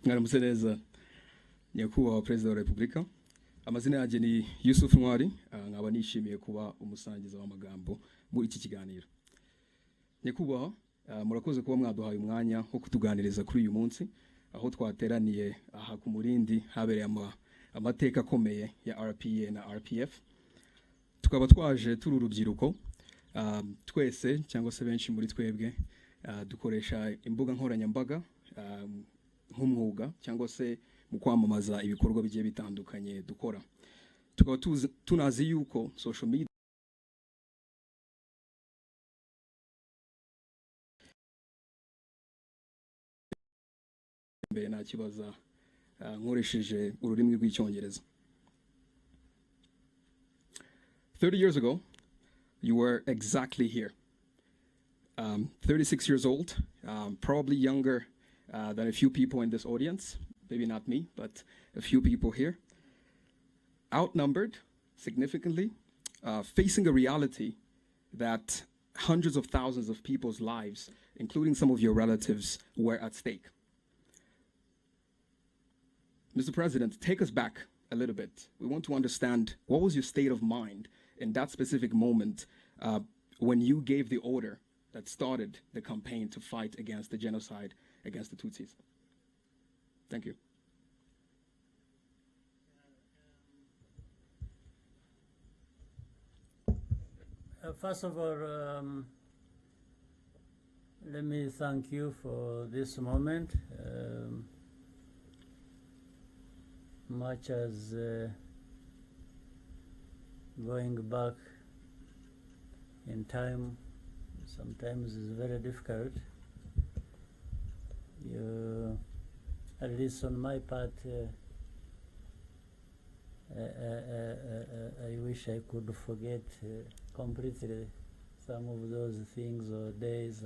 mwaramutse neza nyakubahwa perezida wa repubulika. Amazina yanjye ni Yusuf Ntwari, nkaba nishimiye kuba umusangiza w'amagambo muri iki kiganiro. Nyakubahwa, murakoze kuba mwaduhaye umwanya wo kutuganiriza kuri uyu munsi, aho twateraniye aha ku Mulindi habereye amateka akomeye ya RPA na RPF. Tukaba twaje turi urubyiruko, twese cyangwa se benshi muri twebwe dukoresha imbuga nkoranyambaga nk'umwuga cyangwa se mu kwamamaza ibikorwa bigiye bitandukanye dukora. Tukaba tunazi yuko social media mbere nta kibaza nkoresheje ururimi rw'icyongereza. 30 years ago, you were exactly here. 36 years old, probably younger than a few people in this audience, maybe not me, but a few people here. Outnumbered significantly, facing a reality that hundreds of thousands of people's lives, including some of your relatives, were at stake. Mr. President, take us back a little bit. We want to understand what was your state of mind in that specific moment when you gave the order that started the campaign to fight against the genocide against the Tutsis. Thank you. First of all, let me thank you for this moment. Much as going back in time sometimes is very difficult. At least on my part, I wish I could forget completely some of those things or days,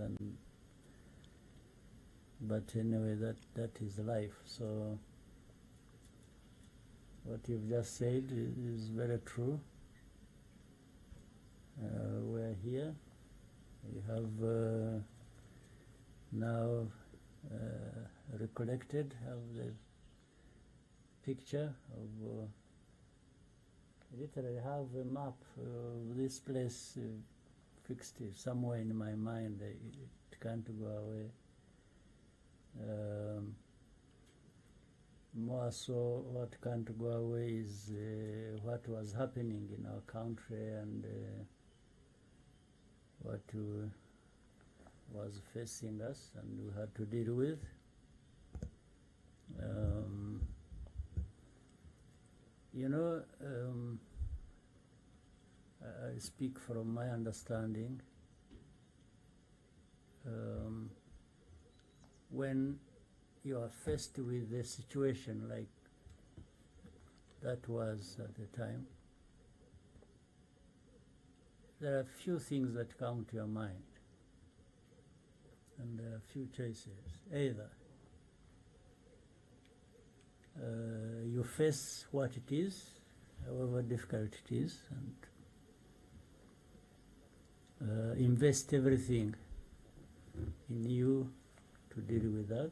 but anyway, that is life. So what you've just said is very true. We're here. We have now recollected the picture of literally have a map of this place fixed somewhere in my mind. It can't go away. More so, what can't go away is what was happening in our country and what was facing us and we had to deal with. You know, I speak from my understanding. When you are faced with a situation like that was at the time, there are few things that come to your mind, and there are few choices. Either you face what it is, however difficult it is, and invest everything in you to deal with that,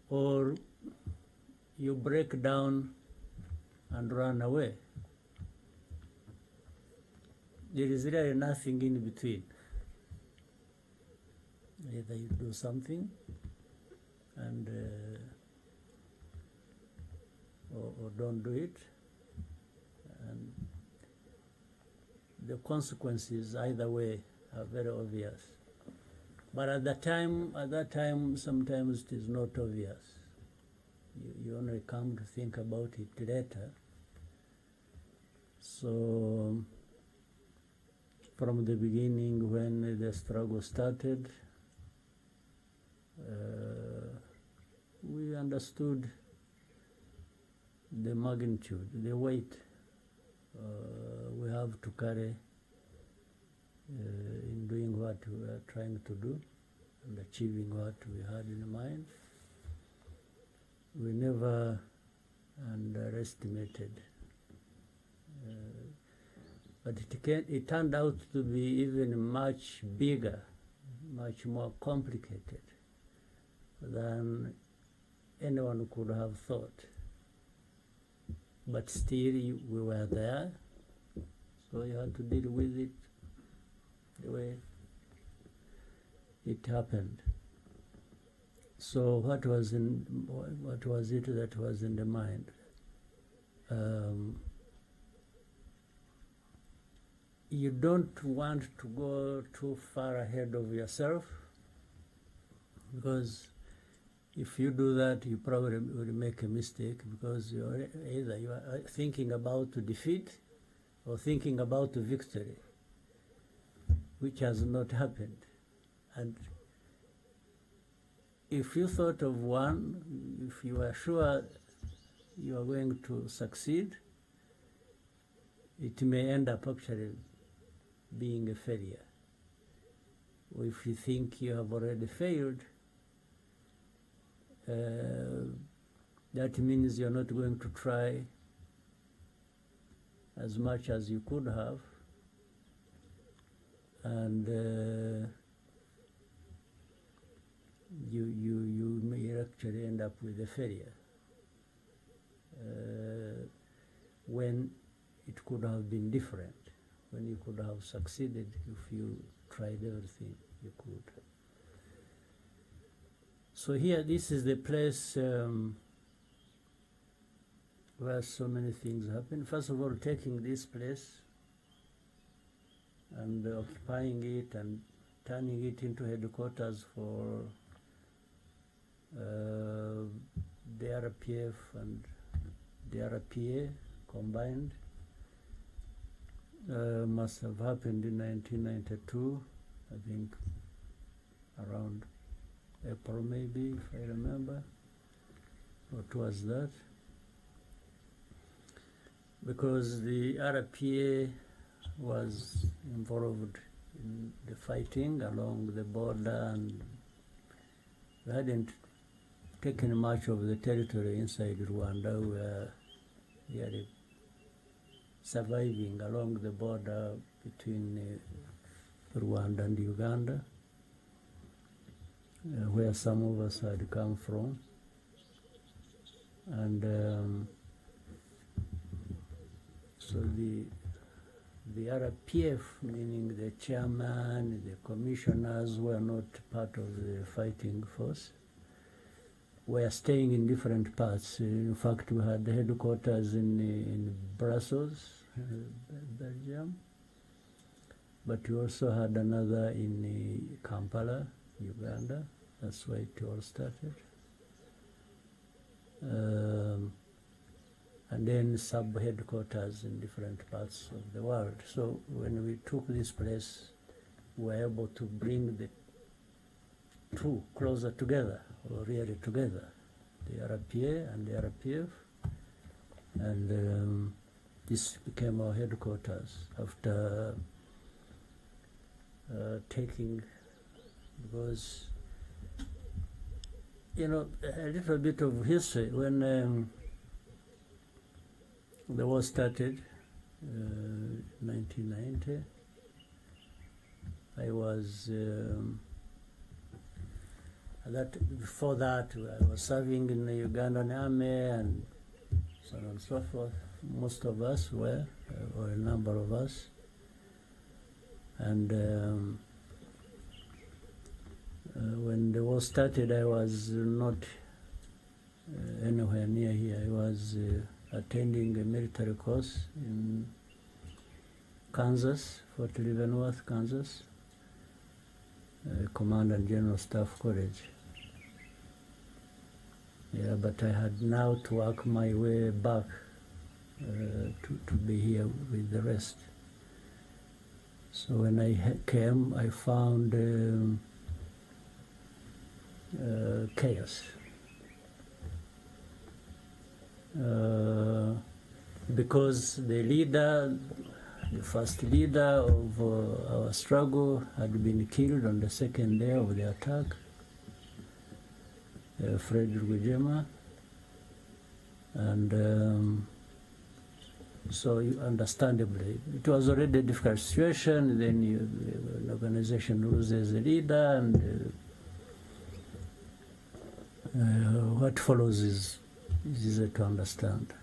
or you break down and run away. There is really nothing in between. Either you do something and or don't do it, and the consequences either way are very obvious. But at that time, sometimes it is not obvious. You only come to think about it later. So from the beginning, when the struggle started, we understood the magnitude, the weight we have to carry in doing what we are trying to do and achieving what we had in mind. We never underestimated, but it turned out to be even much bigger, much more complicated than anyone could have thought. But still, we were there, so you had to deal with it the way it happened. So what was it that was in the mind? You don't want to go too far ahead of yourself, because if you do that, you probably will make a mistake, because either you are thinking about defeat or thinking about victory, which has not happened. And if you thought of one, if you are sure you are going to succeed, it may end up actually being a failure. Or if you think you have already failed, that means you're not going to try as much as you could have, and you may actually end up with a failure when it could have been different, when you could have succeeded if you tried everything you could. So here, this is the place where so many things happen. First of all, taking this place and occupying it and turning it into headquarters for the RPF and the RPA combined must have happened in 1992, I think, around April maybe, if I remember, or towards that, because the RPA was involved in the fighting along the border, and we hadn't taken much of the territory inside Rwanda. We were really surviving along the border between Rwanda and Uganda, where some of us had come from. And so the RPF, meaning the chairman, the commissioners, were not part of the fighting force. We are staying in different parts. In fact, we had the headquarters in Brussels, Belgium, but we also had another in Kampala, Uganda. That's where it all started. And then sub-headquarters in different parts of the world. So when we took this place, we were able to bring the two closer together, or really together, the RPA and the RPF. And this became our headquarters after taking, because, you know, a little bit of history. When the war started, 1990, I was, before that, I was serving in the Ugandan army and so on and so forth. Most of us were, or a number of us. And when the war started, I was not anywhere near here. I was attending a military course in Kansas, Fort Leavenworth, Kansas, Command and General Staff College. Yeah, but I had now to work my way back to be here with the rest. So when I came, I found chaos. Because the leader, the first leader of our struggle, had been killed on the second day of the attack, Frederick, and so understandably, it was already a difficult situation. Then an organization loses a leader, and what follows is easy to understand.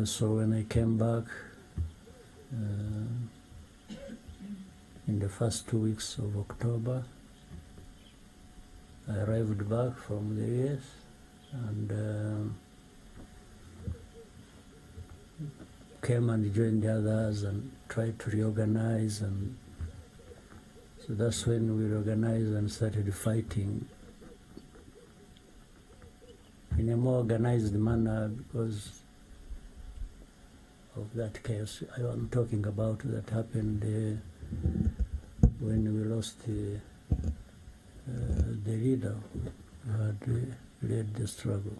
So when I came back in the first 2 weeks of October, I arrived back from the US and came and joined the others and tried to reorganize, and so that's when we reorganized and started fighting in a more organized manner because of that chaos I'm talking about that happened when we lost the leader who had led the struggle.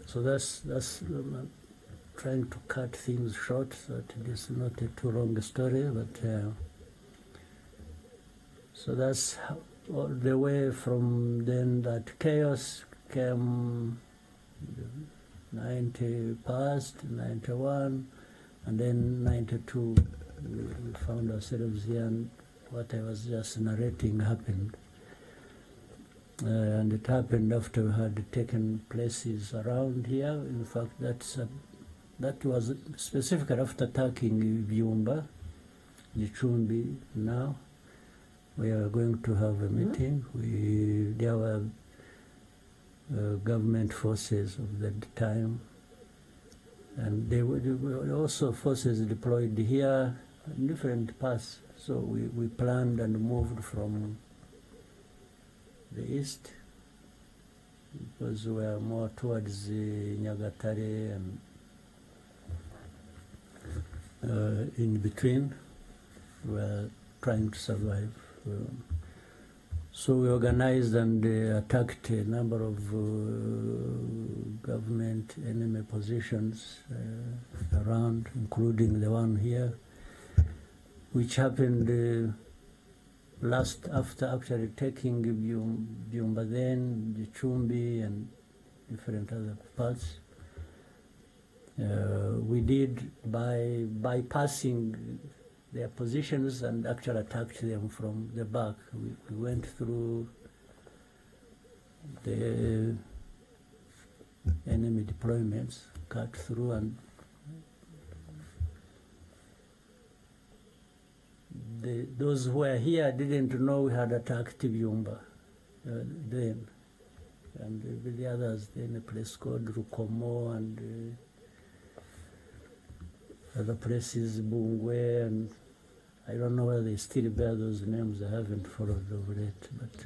So that's trying to cut things short so that it is not a too long story, but so that's how, all the way from then that chaos came 90 past, 91, and then 92 we found ourselves here and what I was just narrating happened. And it happened after we had taken places around here. In fact, that was specifically after attacking Byumba, Gicumbi. Now we are going to have a meeting. There were government forces of that time, and there were also forces deployed here in different parts. So we planned and moved from the east because we are more towards Nyagatare and in between we are trying to survive. So we organized and attacked a number of government enemy positions around, including the one here, which happened after actually taking Byumba, then Gicumbi and different other parts. We did by bypassing their positions and actually attacked them from the back. We went through the enemy deployments, cut through, and those who were here didn't know we had attacked Byumba then. And the others, then a place called Rukomo and other places, Bungwe, and I don't know whether they still bear those names. I haven't followed over it, but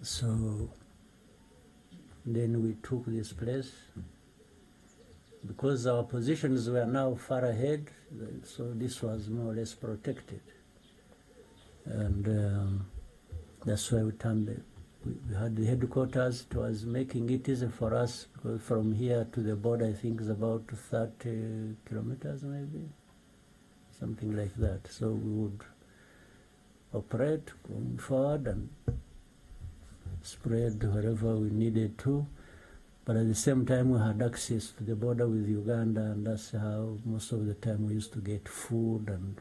so then we took this place because our positions were now far ahead, so this was more or less protected, and that's why we turned it. We had the headquarters. It was making it easy for us because from here to the border, I think, is about 30 kilometers, maybe, something like that. So we would operate going forward and spread wherever we needed to. But at the same time, we had access to the border with Uganda, and that's how most of the time we used to get food and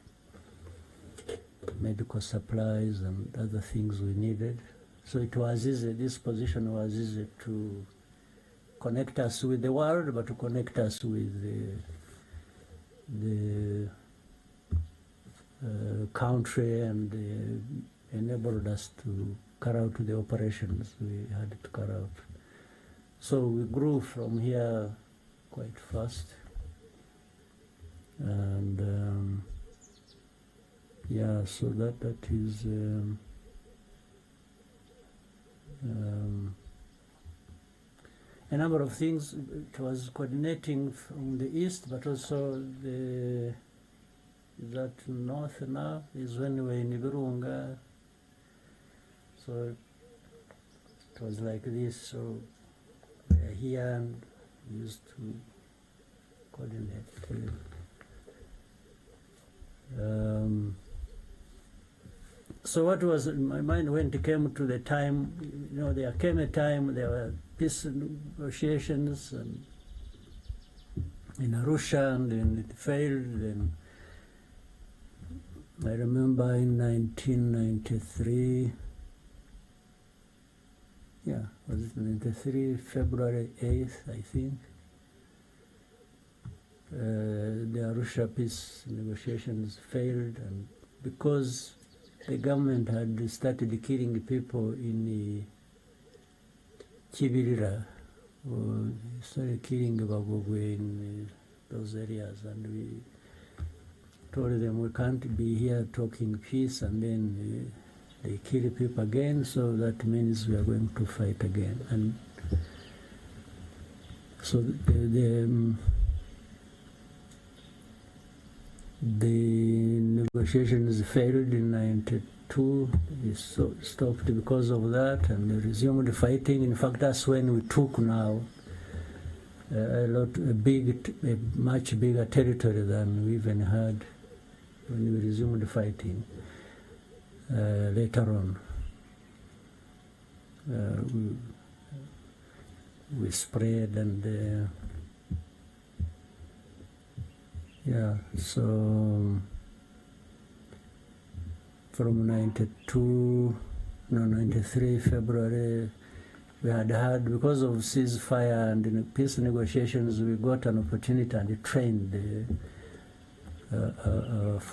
medical supplies and other things we needed. So it was easy, this position was easy to connect us with the world, but to connect us with the country, and enabled us to carry out the operations we had to carry out. So we grew from here quite fast, and yeah, so that is a number of things. It was coordinating from the east, but also that north now is when we were in Virunga. So it was like this. So we are here and we used to coordinate. So what was in my mind when it came to the time, you know, there came a time, there were peace negotiations and in Arusha, and then it failed, and I remember in 1993, yeah, was it 93, February 8th, I think, the Arusha peace negotiations failed, and because the government had started killing people in Kibirira, or started killing Bagogwe in those areas, and we told them we can't be here talking peace and then they kill people again, so that means we are going to fight again. And so the negotiations failed in 92. They stopped because of that, and they resumed fighting. In fact, that's when we took now a much bigger territory than we even had when we resumed fighting later on. We spread, and yeah, so from 93 February, we had, because of ceasefire and peace negotiations, we got an opportunity and trained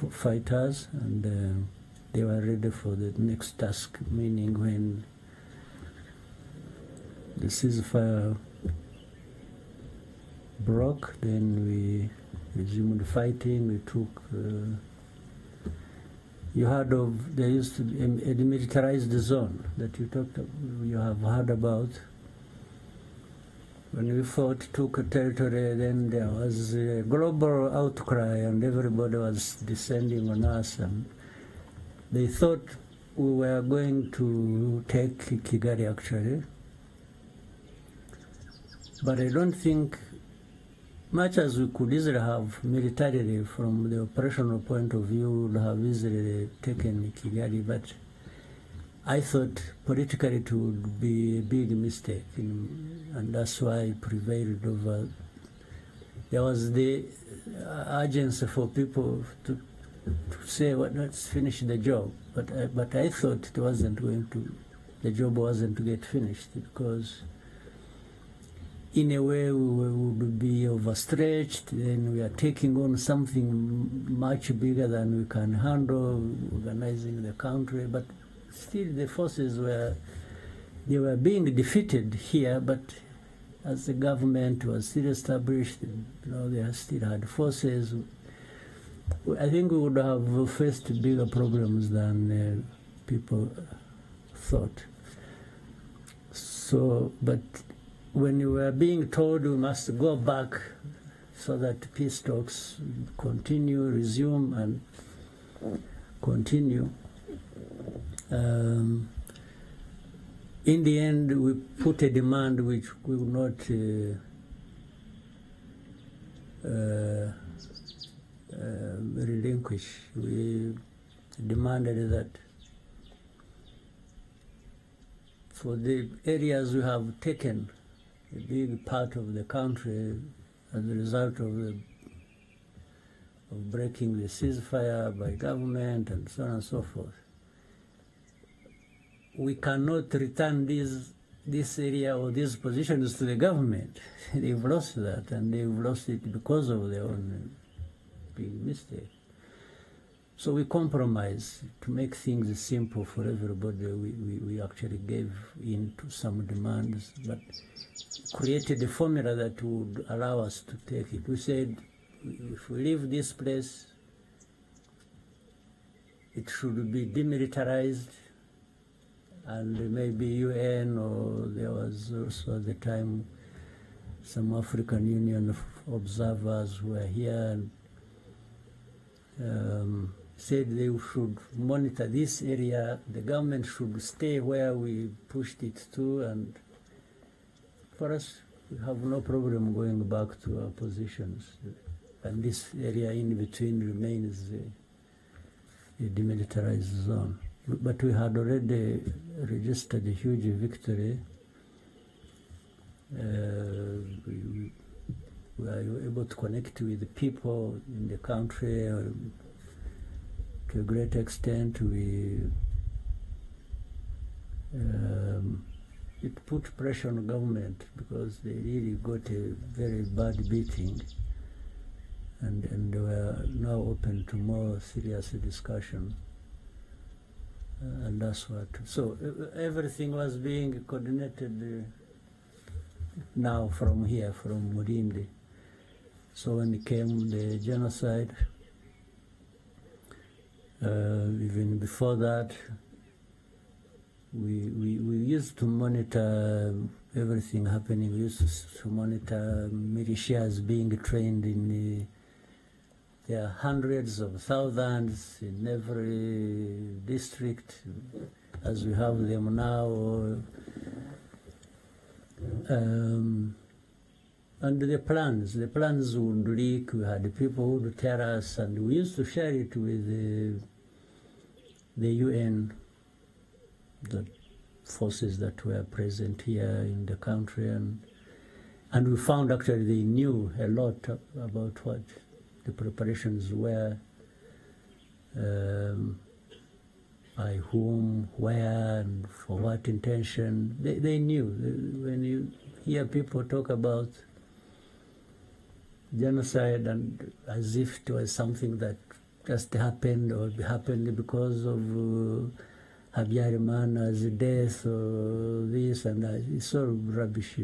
fighters, and they were ready for the next task, meaning when the ceasefire broke, then we resumed fighting. We took, you heard of, there used to be a demilitarized zone that you have heard about. When we fought, took a territory, then there was a global outcry and everybody was descending on us, and they thought we were going to take Kigali actually. But I don't think, much as we could easily have militarily from the operational point of view, we would have easily taken Kigali, but I thought politically it would be a big mistake, and that's why I prevailed over. There was the urgency for people to say, well, let's finish the job, but I thought it wasn't going to, the job wasn't to get finished, because in a way we would be overstretched, then we are taking on something much bigger than we can handle, organizing the country, but still the forces were being defeated here, but as the government was still established, they still had forces. I think we would have faced bigger problems than people thought. So, but when you were being told we must go back so that peace talks continue, resume, and continue, in the end, we put a demand which we would not relinquish. We demanded that for the areas we have taken a big part of the country as a result of breaking the ceasefire by government and so on and so forth, we cannot return this area or these positions to the government. They've lost that, and they've lost it because of their own big mistake. So we compromised to make things simple for everybody. We actually gave in to some demands, but created a formula that would allow us to take it. We said, if we leave this place, it should be demilitarized, and maybe UN, or there was also at the time some African Union observers who were here, and said they should monitor this area. The government should stay where we pushed it to, and for us, we have no problem going back to our positions. And this area in between remains a demilitarized zone. But we had already registered a huge victory. We were able to connect with the people in the country, to a great extent. It put pressure on the government because they really got a very bad beating, and they were now open to more serious discussion. And that's what. So everything was being coordinated now from here, from Mulindi. So when it came the genocide, even before that, we used to monitor everything happening. We used to monitor militias being trained in there are hundreds of thousands in every district, as we have them now. And the plans would leak. We had people who would tell us, and we used to share it with the UN, the forces that were present here in the country, and we found actually they knew a lot about what the preparations were, by whom, where, and for what intention. They knew. When you hear people talk about genocide and as if it was something that just happened or happened because of Habyarimana's death or this and that, it's all rubbish.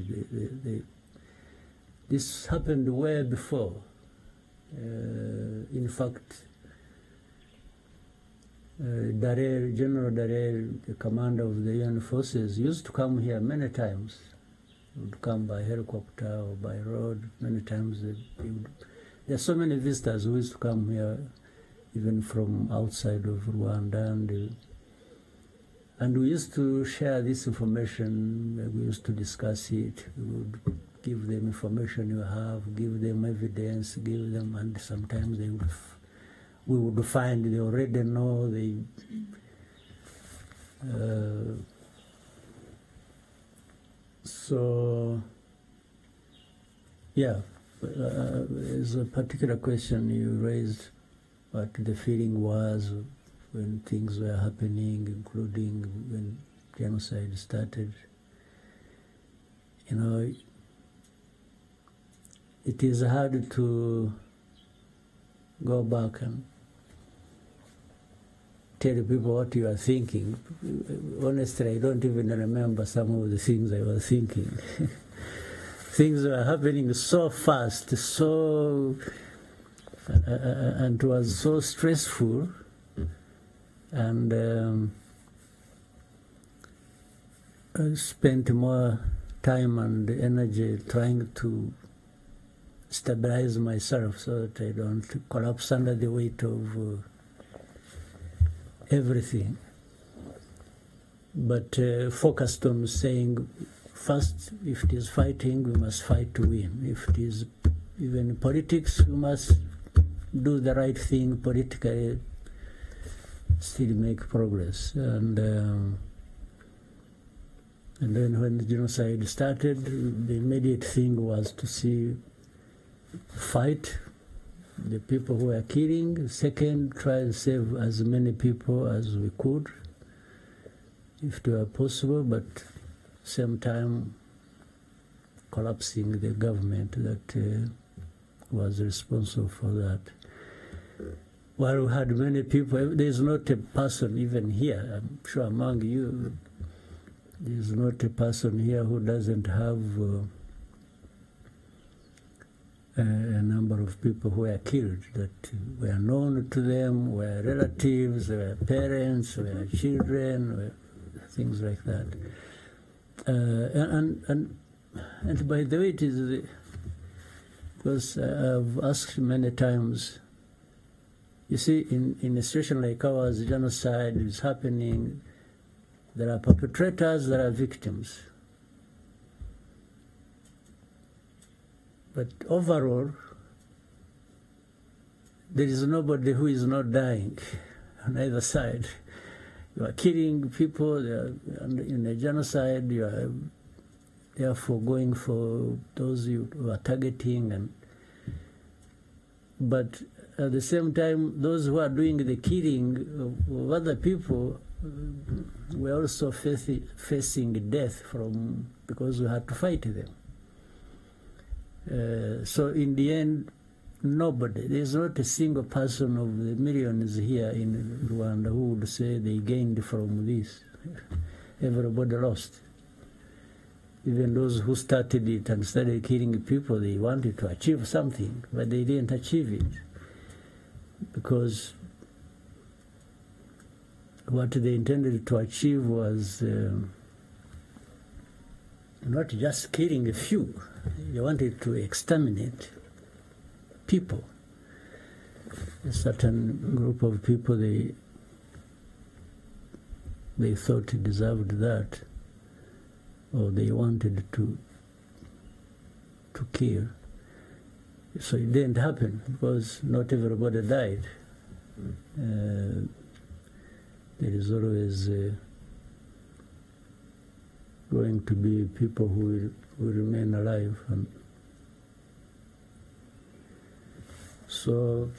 This happened way before. In fact, General Darer, the commander of the UN forces, used to come here many times. He would come by helicopter or by road many times. There are so many visitors who used to come here, even from outside of Rwanda, and we used to share this information. We used to discuss it. We would give them information you have, give them evidence, give them, and sometimes we would find they already know. So, yeah, there's a particular question you raised, what the feeling was when things were happening, including when genocide started. You know, it is hard to go back and tell people what you are thinking. Honestly, I don't even remember some of the things I was thinking. Things were happening so fast, and it was so stressful, and I spent more time and energy trying to stabilize myself so that I don't collapse under the weight of everything. But focused on saying, first, if it is fighting, we must fight to win. If it is even politics, we must do the right thing politically, still make progress. And then when the genocide started, the immediate thing was to fight the people who were killing. Second, try and save as many people as we could, if it were possible, but same time collapsing the government that was responsible for that. While we had many people, there's not a person even here, I'm sure among you, there's not a person here who doesn't have a number of people who were killed that were known to them, were relatives, were parents, were children, were things like that. And by the way, it is because I've asked many times. You see, in a situation like ours, genocide is happening. There are perpetrators, there are victims. But overall, there is nobody who is not dying on either side. You are killing people, in a genocide, you are therefore going for those you are targeting. But at the same time, those who are doing the killing of other people were also facing death because we had to fight them. So in the end, nobody, there's not a single person of the millions here in Rwanda who would say they gained from this. Everybody lost. Even those who started it and started killing people, they wanted to achieve something, but they didn't achieve it. Because what they intended to achieve was not just killing a few. They wanted to exterminate people. A certain group of people, they thought deserved that, or they wanted to kill. So it didn't happen because not everybody died. There is always going to be people who will remain alive. And so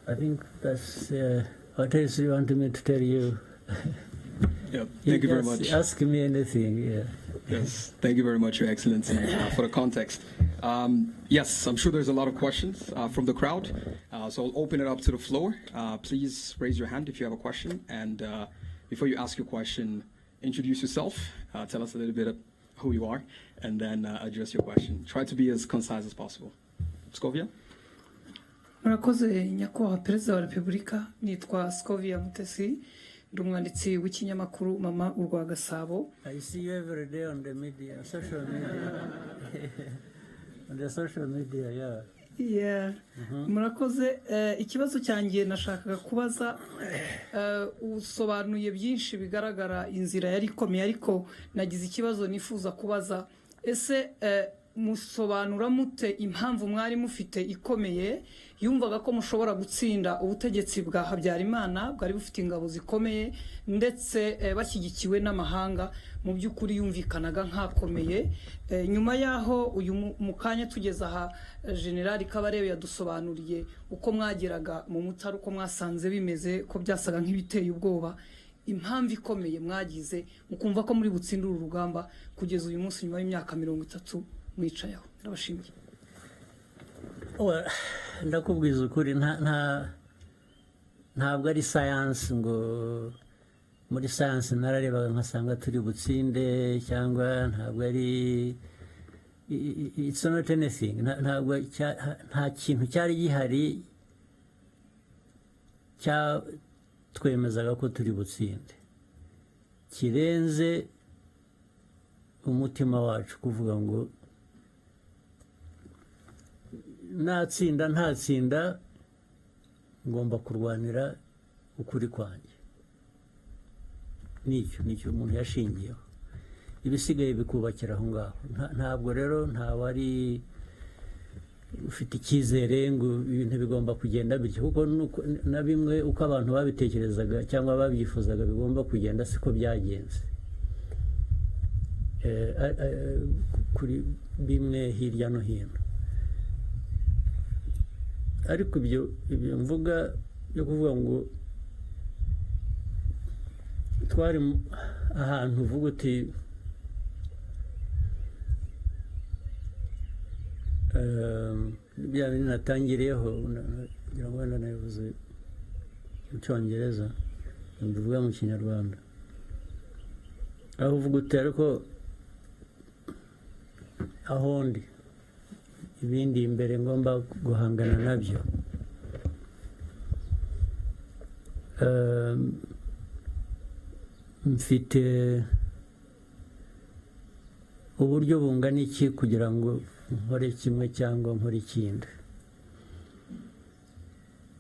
I think that's what else you want me to tell you? Yeah, thank you very much. Ask me anything, yeah. Yes, thank you very much, Your Excellency, for the context. Yes, I'm sure there's a lot of questions from the crowd, so I'll open it up to the floor. Please raise your hand if you have a question, and before you ask your question, introduce yourself, tell us a little bit of who you are, and then address your question. Try to be as concise as possible. Scovia? Murakoze nyakubahwa Perezida wa Repubulika, nitwa Scovia Mutesi, ndumwanditsi w'ikinyamakuru Mama urwa Gasabo. I see you every day on the media, social media. On the social media, yeah. Yeah. Murakoze, ikibazo cyanjye nashakaga kubaza, usobanuye byinshi bigaragara inzira yari ikomeye, ariko nagize ikibazo nifuza kubaza, ese musobanura mute impamvu mwari mufite ikomeye yumvaga ko mushobora gutsinda ubutegetsi bwa Habyarimana bwari bufite ingabo zikomeye ndetse bashyigikiwe n'amahanga, mu by'ukuri yumvikanaga nkakomeye. Nyuma yaho uyu mukanya tugeza aha General Kabarebe yadusobanuriye uko mwageraga mu Mutara, uko mwasanze bimeze ko byasaga nk'ibiteye ubwoba, impamvu ikomeye mwagize mukumva ko muri butsindura urugamba kugeza uyu munsi nyuma y'imyaka 30 mwicayeho. Ndabashimiye. Ndakubwiza ukuri, ntabwo ari science ngo muri science nararebaga nkasanga turi butsinde, cyangwa ntabwo ari, it's not anything, ntabwo nta kintu cyari gihari twemezaga ko turi butsinde kirenze umutima wacu kuvuga ngo ntatsinda ngomba kurwanira ukuri kwanjye. Nicyo umuntu yashingiyeho, ibisigaye bikubakira aho ngaho. Ntabwo rero ntawari ufite icyizere ngo ibintu bigomba kugenda bityo, kuko na bimwe uko abantu babitekerezaga cyangwa babyifuzaga bigomba kugenda siko byagenze. Kuri bimwe hirya no hino, ariko ibyo mvuga yo kuvuga ngo twari ahantu uvuga uti bya bintu natangiriyeho kugira ngo wenda nabivuze mu Cyongereza mbivuga mu Kinyarwanda, aho uvuga uti ariko aho ndi ibindi imbere ngomba guhangana nabyo. Mfite uburyo bungana iki kugira ngo nkore kimwe cyangwa nkore ikindi,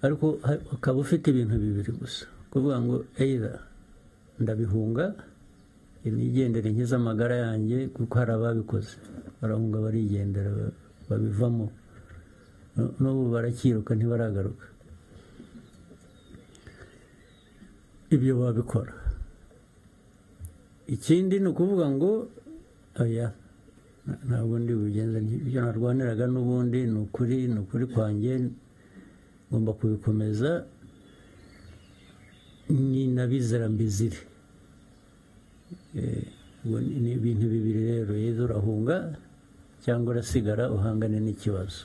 ariko ukaba ufite ibintu bibiri gusa, kuvuga ngo either ndabihunga nigendere nkiza amagara yanjye, kuko hari ababikoze barahunga barigendera babivamo, n'ubu barakiruka ntibaragaruka. Ibyo babikora. Ikindi ni ukuvuga ngo oya, ntabwo ndi bugenze ibyo narwaniraga, n'ubundi ni ukuri kwanjye ngomba kubikomeza ni nabizera mbizire. Ni ibintu bibiri rero, yezo urahunga cyangwa urasigara uhangane n'ikibazo.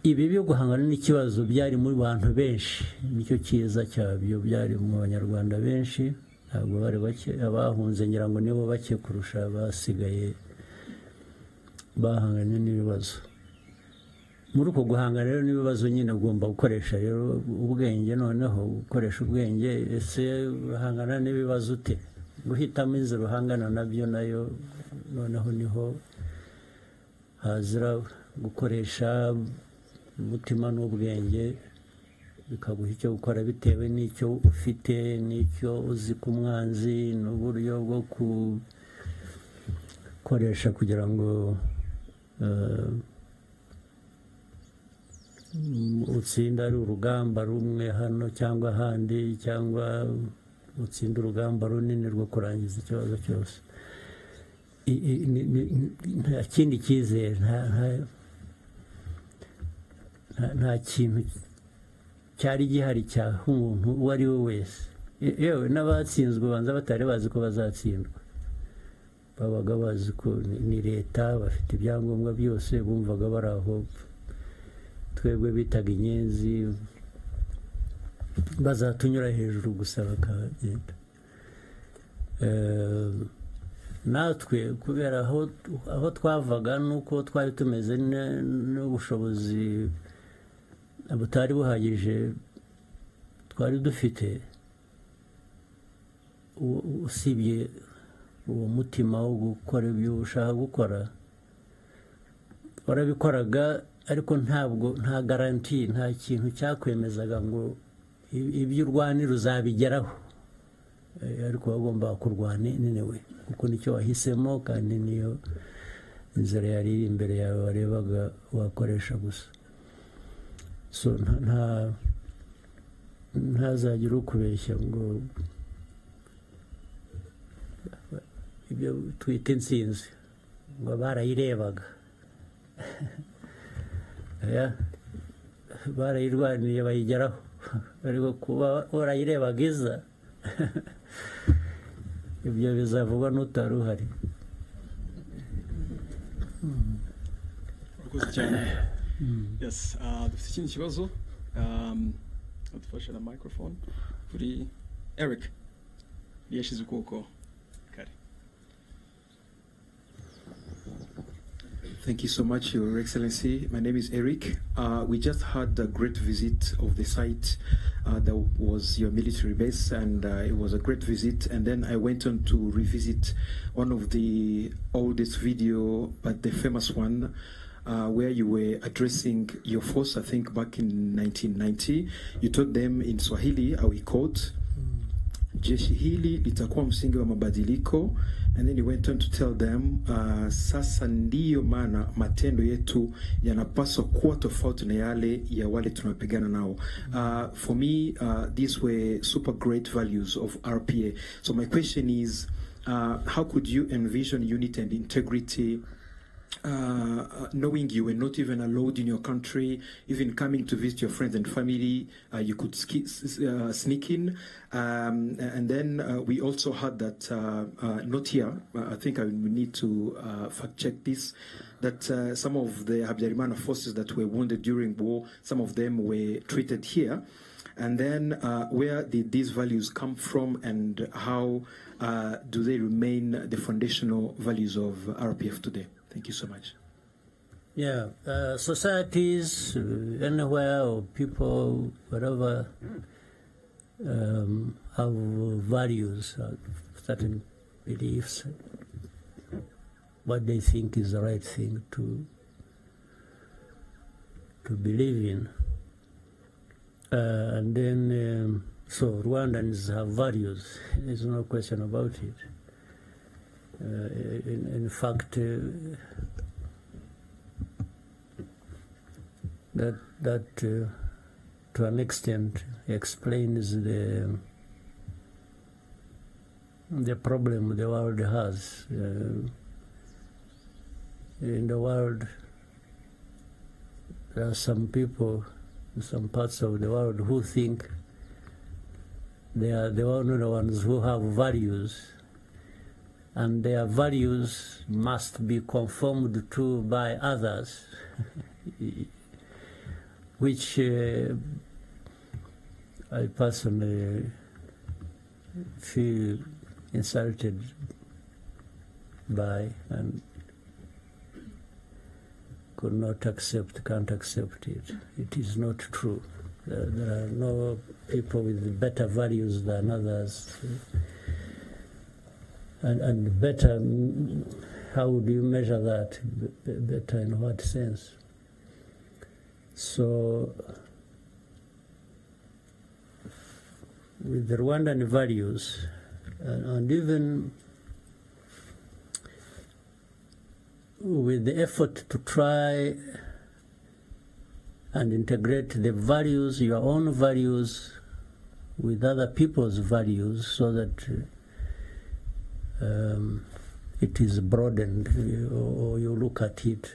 Ibi byo guhangana n'ikibazo byari muri bantu benshi, nicyo cyiza cyabyo, byari mu banyarwanda benshi, ntabwo bari bake. Abahunze ngira ngo nibo bake kurusha basigaye bahanganye n'ibibazo. Muri uko guhangana rero n'ibibazo nyine ugomba gukoresha rero ubwenge, noneho gukoresha ubwenge. Ese uhangana n'ibibazo ute? Guhitamo inzira uhangana nabyo nayo noneho niho hazira gukoresha umutima n'ubwenge, bikaguha icyo gukora bitewe n'icyo ufite, n'icyo uzi ku mwanzi, n'uburyo bwo gukoresha kugira ngo utsinda ari urugamba rumwe hano cyangwa ahandi, cyangwa utsinda urugamba runini rwo kurangiza ikibazo cyose. Nta kindi cyizere, nta kintu cyari gihari cyaha umuntu uwo ari we wese. Yewe n'abatsinzwe banza batari bazi ko bazatsindwa, babaga bazi ko ni leta, bafite ibyangombwa byose, bumvaga bari aho. Twebwe bitaga inyenzi, bazatunyura hejuru gusa bakagenda. Natwe kubera aho twavaga nuko twari tumeze n'ubushobozi butari buhagije twari dufite, usibye uwo mutima wo gukora ibyo ushaka gukora, warabikoraga, ariko nta garanti, nta kintu cyakwemezaga ngo ibyo urwanira uzabigeraho. Ariko wagomba kurwana nenewe kuko nicyo wahisemo, kandi niyo inzira yari imbere yawe warebaga wakoresha gusa. So ntazagira ukubeshya ngo ibyo twita intsinzi ngo barayirebaga. Barayirwaniye bayigeraho, ariko kuba warayirebaga iza ibyo bizavugwa n'utari uhari. Yes, dufite ikindi kibazo, adufashe na microphone kuri Eric yashize ukuboko kare. Thank you so much, Your Excellency. My name is Eric. We just had a great visit of the site that was your military base, and it was a great visit. And then I went on to revisit one of the oldest video, but the famous one, where you were addressing your force, I think back in 1990. You told them in Swahili, how we quote, jeshi hili litakuwa msingi wa mabadiliko. And then he went on to tell them, sasa ndiyo maana matendo yetu yanapaswa kuwa tofauti na yale ya wale tunapigana nao. For me, these were super great values of RPA. So my question is, how could you envision unity and integrity, knowing you were not even allowed in your country, even coming to visit your friends and family, you could sneak in, and then we also had that, not here, I think we need to fact check this, that some of the Habyarimana forces that were wounded during war, some of them were treated here. And then where did these values come from, and how do they remain the foundational values of RPF today? Thank you so much. Yeah, societies, anywhere, or people, whatever, have values, certain beliefs, what they think is the right thing to believe in. And then, so Rwandans have values, there's no question about it. In fact, that to an extent explains the problem the world has. In the world, there are some people in some parts of the world who think they are the only ones who have values, and their values must be conformed to by others, which I personally feel insulted by and could not accept, can't accept it. It is not true. There are no people with better values than others. And better, how do you measure that? Better in what sense? So, with the Rwandan values, and even with the effort to try and integrate the values, your own values, with other people's values, so that it is broadened, or you look at it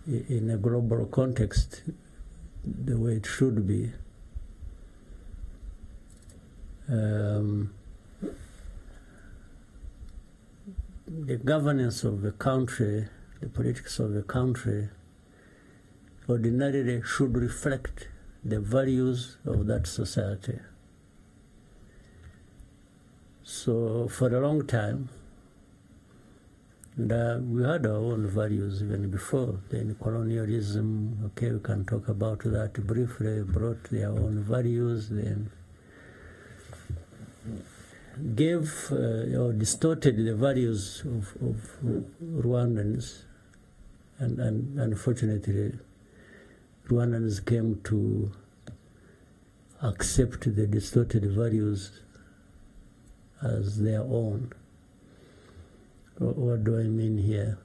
in a global context the way it should be. The governance of the country, the politics of the country, ordinarily should reflect the values of that society. So for a long time, and we had our own values even before. Then colonialism, okay, we can talk about that briefly, brought their own values, then gave or distorted the values of Rwandans, and unfortunately Rwandans came to accept the distorted values as their own. What do I mean here?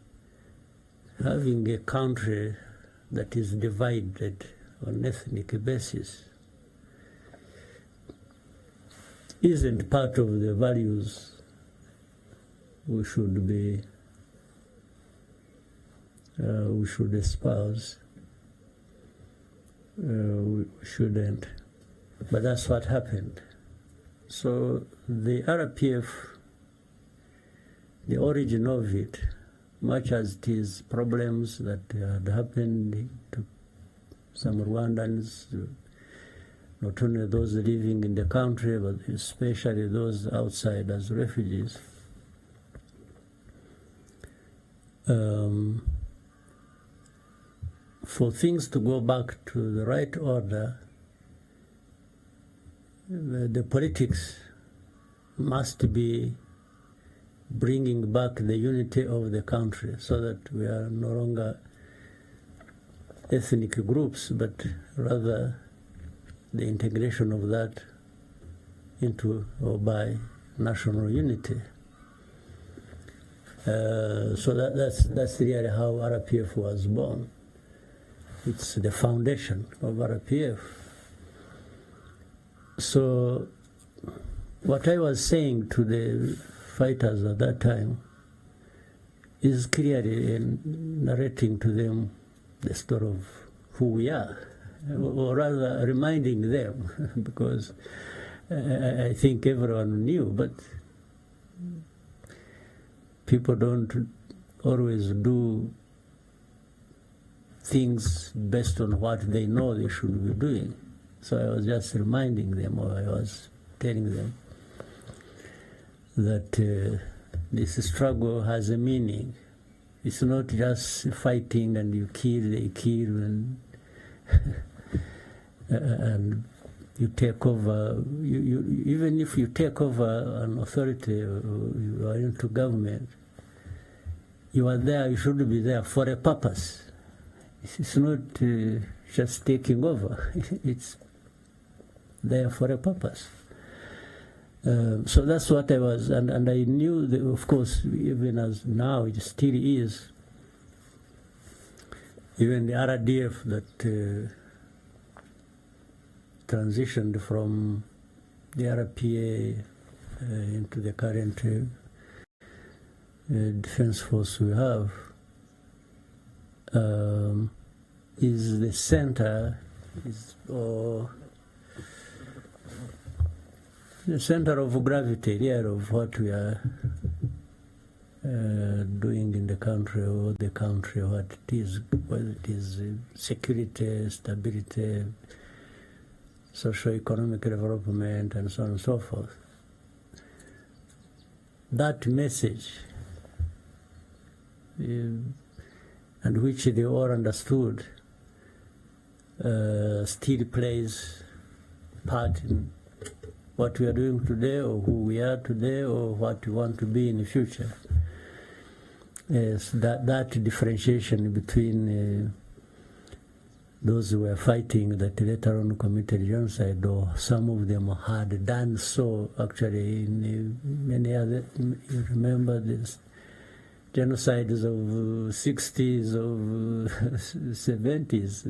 Having a country that is divided on ethnic basis isn't part of the values we should be, we should espouse. We shouldn't. But that's what happened. So the RPF, the origin of it, much as it is problems that had happened to some Rwandans, not only those living in the country, but especially those outside as refugees. For things to go back to the right order, the politics must be bringing back the unity of the country, so that we are no longer ethnic groups, but rather the integration of that into or by national unity. So that's really how RPF was born. It's the foundation of RPF. So what I was saying to the fighters at that time is clearly narrating to them the story of who we are, or rather reminding them, because I think everyone knew, but people don't always do things based on what they know they should be doing. So I was just reminding them, or I was telling them that this struggle has a meaning. It's not just fighting and you kill, they kill, and you take over. Even if you take over an authority, or you are into government, you are there, you should be there for a purpose. It's not just taking over, it's there for a purpose. So that's what I was, and I knew that, of course, even as now it still is, even the RDF that transitioned from the RPA into the current defense force we have, is the center, the center of gravity here of what we are doing in the country, or the country, what it is, whether it is security, stability, socio-economic development, and so on and so forth. That message, and which they all understood, still plays part in what we are doing today, or who we are today, or what we want to be in the future. Yes, that differentiation between those who were fighting that later on committed genocide, or some of them had done so actually in many other, you remember this genocides of 60s, of 70s.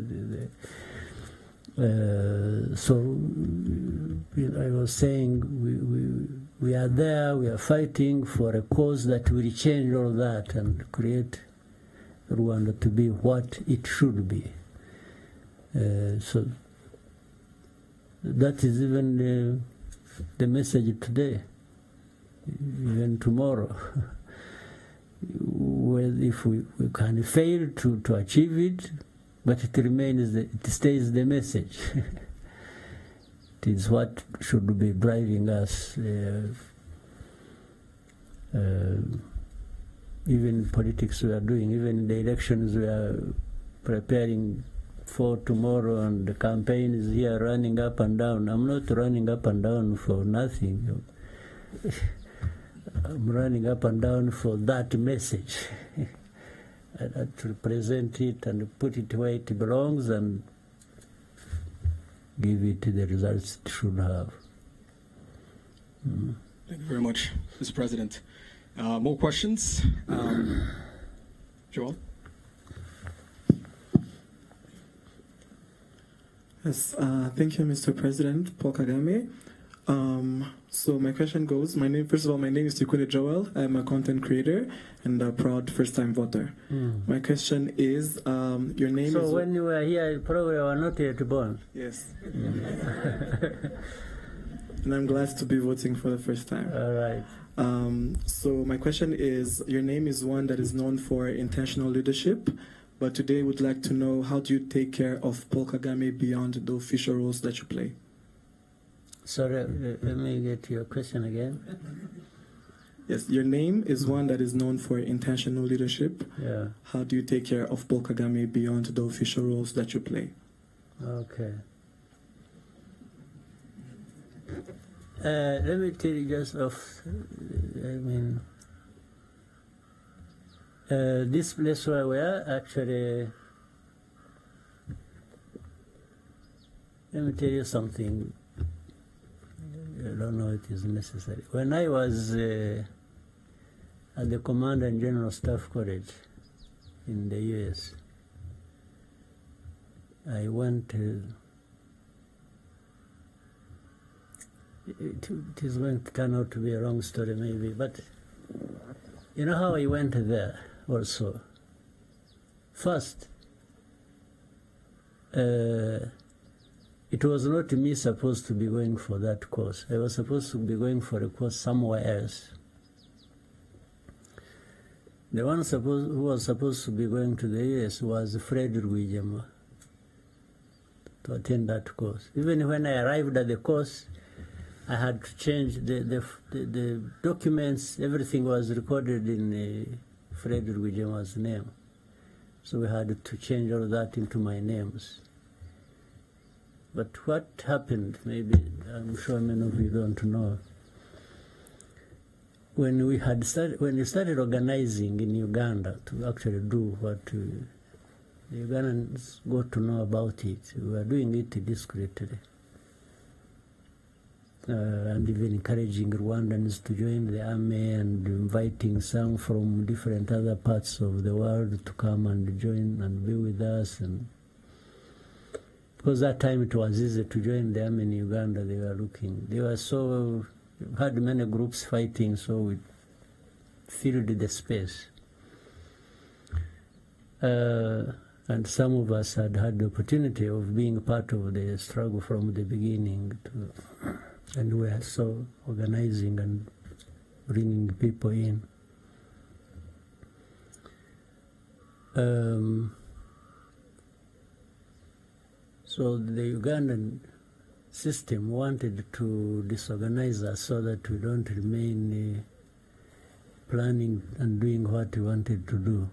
So I was saying we are there, we are fighting for a cause that will change all that and create Rwanda to be what it should be. So that is even the message today, even tomorrow. Well, if we can fail to achieve it, but it remains, it stays the message. It is what should be driving us, even politics we are doing, even the elections we are preparing for tomorrow, and the campaign is here running up and down. I'm not running up and down for nothing. I'm running up and down for that message. To present it and put it where it belongs and give it the results it should have. Thank you very much, Mr. President. More questions? Joel? Yes, thank you, Mr. President, Paul Kagame. So my question goes, first of all, my name is Tikule Joel. I'm a content creator and a proud first-time voter. My question is, your name is... So when you were here, you probably were not yet born. Yes. And I'm glad to be voting for the first time. All right. So my question is, your name is one that is known for intentional leadership, but today would like to know, how do you take care of Paul Kagame beyond the official roles that you play? Sorry, let me get your question again. Yes, your name is one that is known for intentional leadership. Yeah. How do you take care of Paul Kagame beyond the official roles that you play? Okay. Let me tell you just off, this place where we are, actually, let me tell you something. I don't know if it is necessary. When I was at the Command and General Staff College in the US, I went it is going to turn out to be a long story maybe, but you know how I went there also? First, it was not me supposed to be going for that course. I was supposed to be going for a course somewhere else. The one who was supposed to be going to the US was Fred Rwigema to attend that course. Even when I arrived at the course, I had to change the documents. Everything was recorded in Fred Rwigema's name. So we had to change all that into my names. But what happened, maybe I'm sure many of you don't know, when we started organizing in Uganda to actually do what the Ugandans got to know about it, we were doing it discreetly. And even encouraging Rwandans to join the army and inviting some from different other parts of the world to come and join and be with us. And because that time it was easy to join the army in Uganda, they had many groups fighting, so we filled the space. And And some of us had had the opportunity of being part of the struggle from the beginning, and we are so organizing and bringing people in. So the Ugandan system wanted to disorganize us so that we don't remain planning and doing what we wanted to do.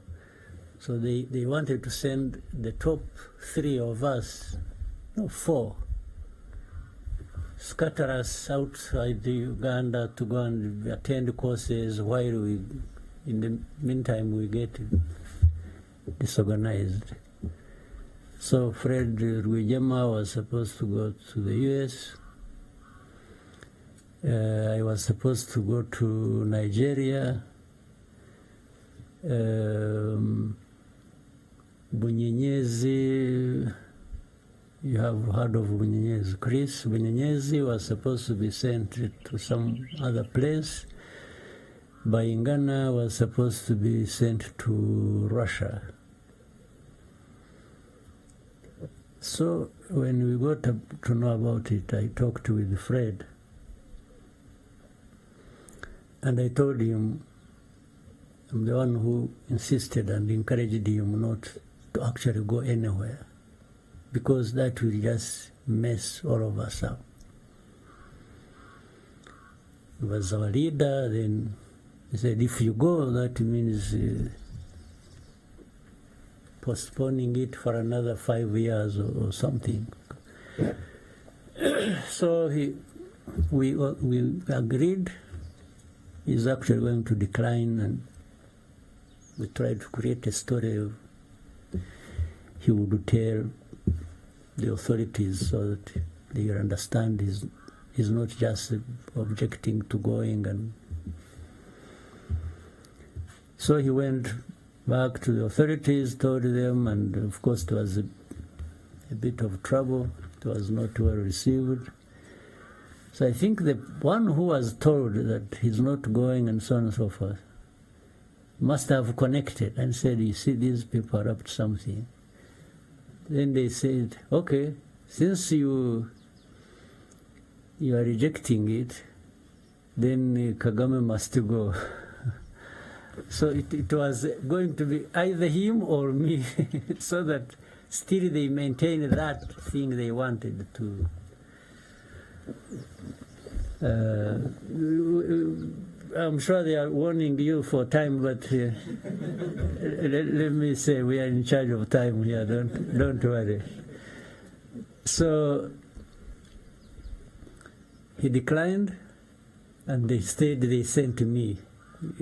So they wanted to send the top 3 of us, no, 4, scatter us outside the Uganda to go and attend courses while we, in the meantime, we get disorganized. So Fred Rwigema was supposed to go to the US. I was supposed to go to Nigeria. Bunyenyezi, you have heard of Bunyenyezi. Chris Bunyenyezi was supposed to be sent to some other place. Bayingana was supposed to be sent to Russia. So when we got to know about it, I talked with Fred. And I told him, I'm the one who insisted and encouraged him not to actually go anywhere, because that will just mess all of us up. He was our leader. Then he said, if you go, that means postponing it for another 5 years or something. So we agreed. He's actually going to decline, and we tried to create a story of he would tell the authorities so that they understand he's not just objecting to going. And so he went back to the authorities, told them, and of course there was a bit of trouble. It was not well received. So I think the one who was told that he's not going and so on and so forth must have connected and said, you see, these people are up to something. Then they said, okay, since you are rejecting it, then Kagame must go. So it was going to be either him or me, so that still they maintained that thing they wanted to. I'm sure they are warning you for time, but let me say we are in charge of time here. Don't worry. So he declined, and they stayed. They sent me,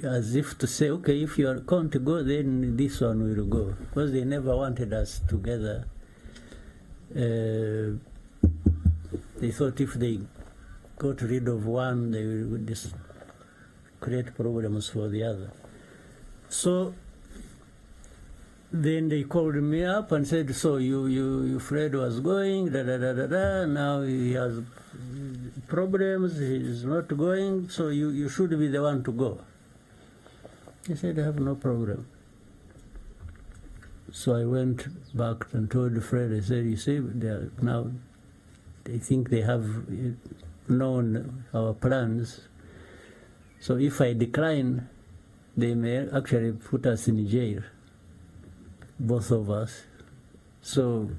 as if to say, okay, if you are going to go, then this one will go, because they never wanted us together. They thought if they got rid of one, they would just create problems for the other. So then they called me up and said, so you Fred was going, now he has problems, he's not going, so you should be the one to go. I said, I have no problem. So I went back and told Fred, I said, you see, now they think they have known our plans. So if I decline, they may actually put us in jail, both of us. So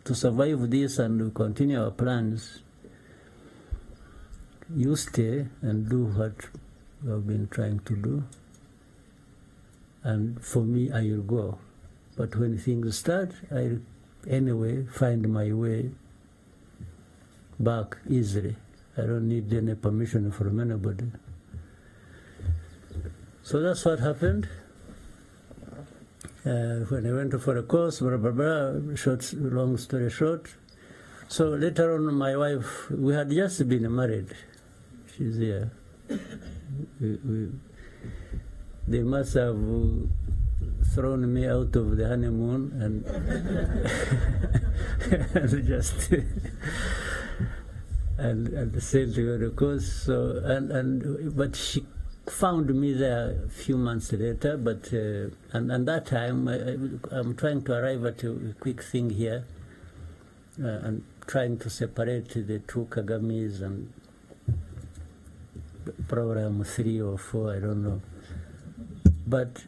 to survive this and continue our plans, you stay and do what we have been trying to do. And for me, I will go. But when things start, I'll anyway find my way back easily. I don't need any permission from anybody. So that's what happened. When I went for a course, blah, blah, blah, long story short. So later on, my wife, we had just been married. She's here. They must have thrown me out of the honeymoon and, and just and sent her the course. So but she found me there a few months later, but and that time I'm trying to arrive at a quick thing here, and trying to separate the two Kagames, and probably I'm 3 or 4, I don't know. But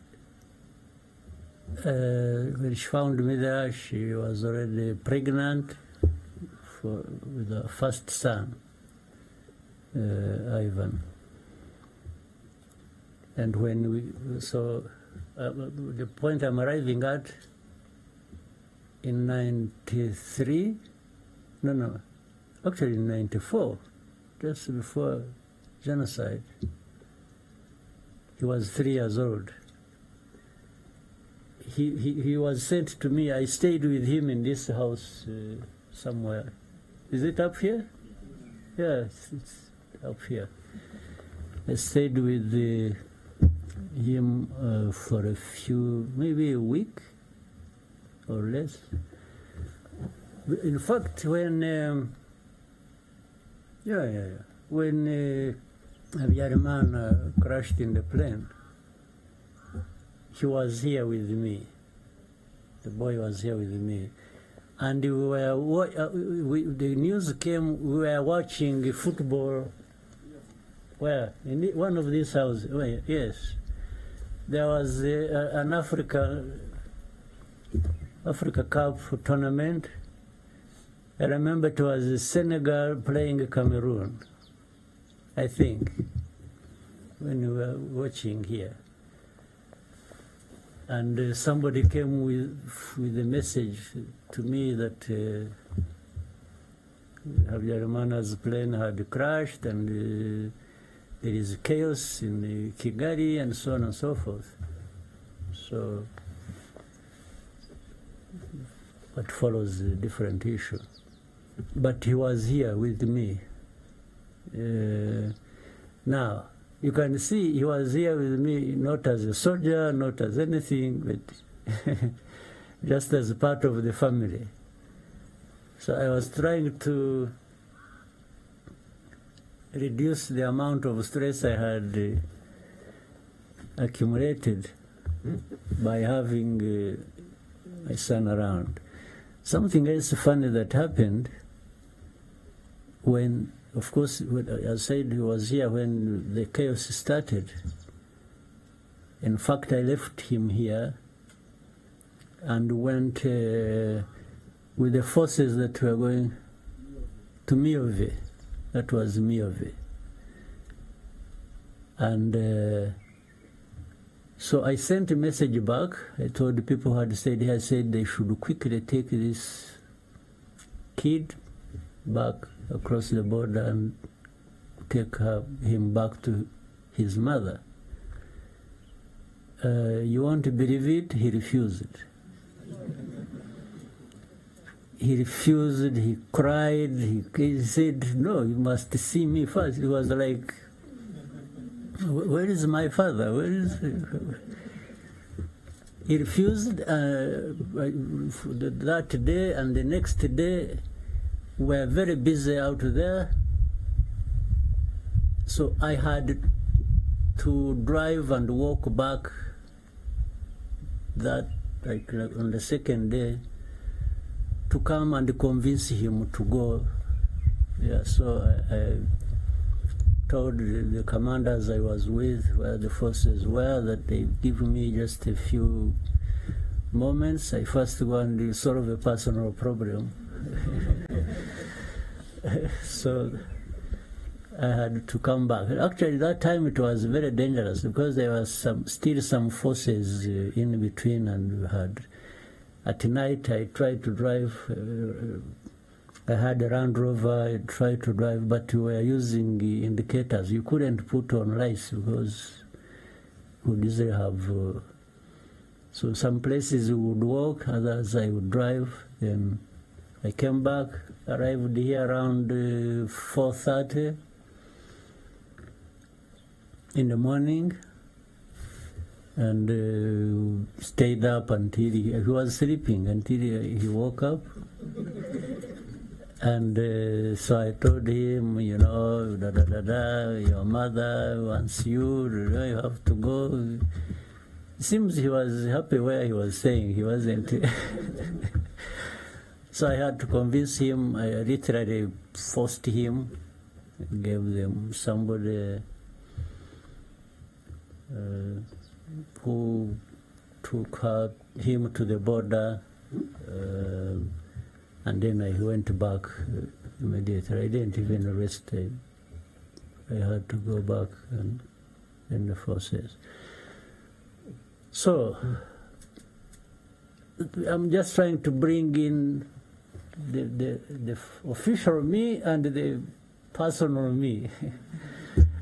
when she found me there, she was already pregnant with her first son, Ivan. And when the point I'm arriving at, in 93, actually in 94, just before genocide, he was 3 years old. He was sent to me. I stayed with him in this house somewhere. Is it up here? Yeah, it's up here. I stayed with him for a few, maybe a week or less. In fact, when when Habyarimana crashed in the plane, he was here with me. The boy was here with me. And we were, the news came, we were watching football. Where? In one of these houses. Well, yes. There was an Africa Cup tournament. I remember it was Senegal playing Cameroon, I think, when we were watching here. And somebody came with a message to me that Habyarimana's plane had crashed, and there is chaos in Kigali, and so on and so forth. So what follows a different issue. But he was here with me. Now, you can see he was here with me not as a soldier, not as anything, but just as part of the family. So I was trying to reduce the amount of stress I had accumulated by having my son around. Something else funny that happened when, of course, I said he was here when the chaos started. In fact, I left him here and went with the forces that were going to Miove. That was Miove. And so I sent a message back. I told the people who had stayed here, I said they should quickly take this kid back across the border and take him back to his mother. You won't believe it, he refused. He refused, he cried, he said, no, you must see me first. He was like, where is my father? Where is he? He refused that day, and the next day we were very busy out there. So I had to drive and walk back that, like on the second day, to come and convince him to go. Yeah, so I told the commanders I was with, where the forces were, that they give me just a few moments. I first go and solve a personal problem. So I had to come back. Actually, that time it was very dangerous because there was still some forces in between, and we had. At night, I tried to drive. I had a Land Rover. I tried to drive, but we were using indicators. You couldn't put on lights because we would easily have. So some places we would walk, others I would drive. Then I came back, arrived here around 4:30 in the morning, and stayed up until he was sleeping until he woke up. And so I told him, you know, your mother wants you, you have to go. It seems he was happy where he was staying. He wasn't. So I had to convince him. I literally forced him, gave them somebody who took him to the border, and then I went back immediately. I didn't even rest time. I had to go back and in the forces. So I'm just trying to bring in the official me and the personal me.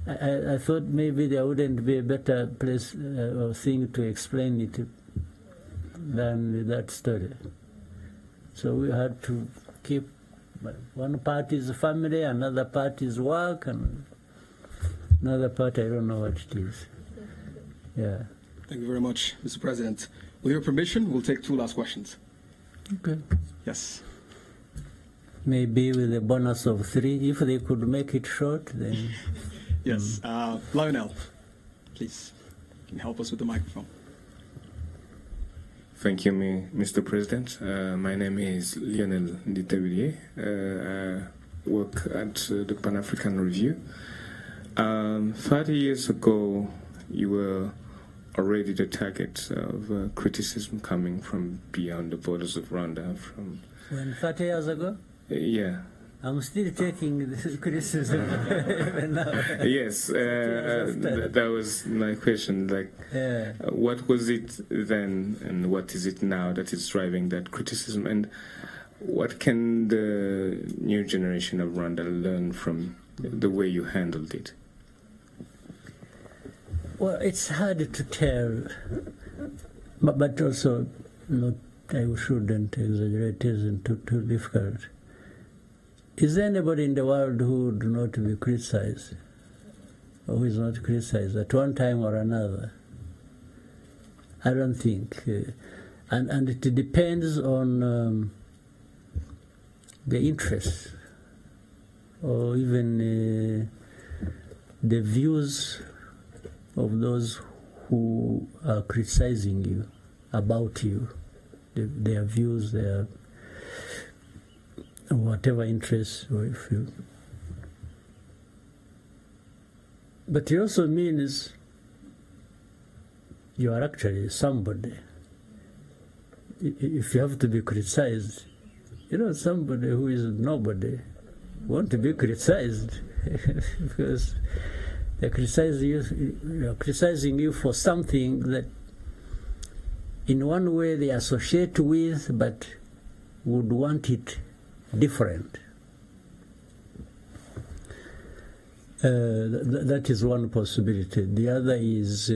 I thought maybe there wouldn't be a better place or thing to explain it than that story. So we had to keep one part is family, another part is work, and another part I don't know what it is. Yeah. Thank you very much, Mr. President. With your permission, we'll take 2 last questions. Okay. Yes. Maybe with a bonus of 3, if they could make it short, then. Yes. Lionel, please, can you help us with the microphone? Thank you, Mr. President. My name is Lionel Nditabirie. I work at the Pan-African Review. 30 years ago, you were already the target of criticism coming from beyond the borders of Rwanda. From When 30 years ago? Yeah. I'm still taking this criticism even now. Yes, that was my question. Like, what was it then, and what is it now that is driving that criticism? And what can the new generation of Rwanda learn from the way you handled it? Well, it's hard to tell, but also not. I shouldn't exaggerate. It isn't too difficult. Is there anybody in the world who would not be criticized, or who is not criticized at one time or another? I don't think. And it depends on the interests, or even the views of those who are criticizing you, about you, their views, their whatever interests, or if you. But it also means you are actually somebody. If you have to be criticized, you know, somebody who is nobody want to be criticized because they're criticizing you for something that in one way they associate with, but would want it different. That is one possibility. The other is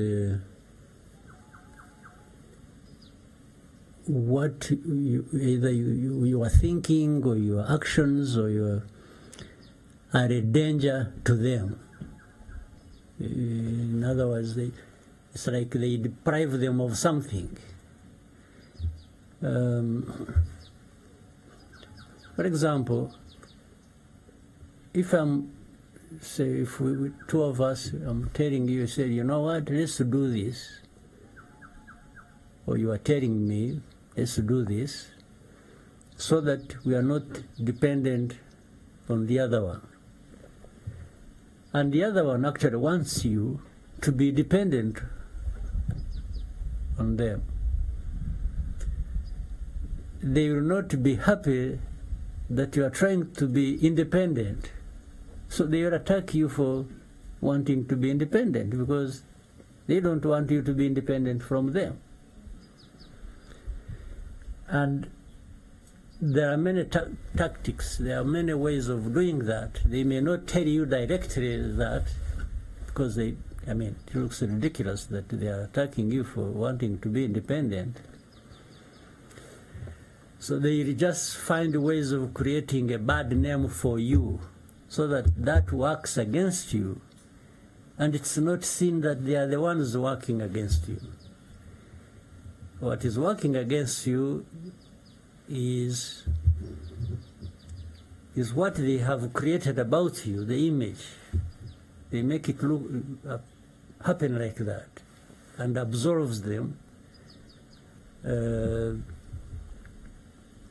what either you are thinking, or your actions, or you are a danger to them. In other words, it's like they deprive them of something. For example, if I'm, say, if we two of us, I'm telling you, say, you know what, let's do this, or you are telling me, let's do this, so that we are not dependent on the other one. And the other one actually wants you to be dependent on them. They will not be happy that you are trying to be independent. So they will attack you for wanting to be independent, because they don't want you to be independent from them. And there are many tactics, there are many ways of doing that. They may not tell you directly that, because it looks ridiculous that they are attacking you for wanting to be independent. So they just find ways of creating a bad name for you, so that works against you, and it's not seen that they are the ones working against you. What is working against you is is what they have created about you, the image. They make it look happen like that, and absolves them the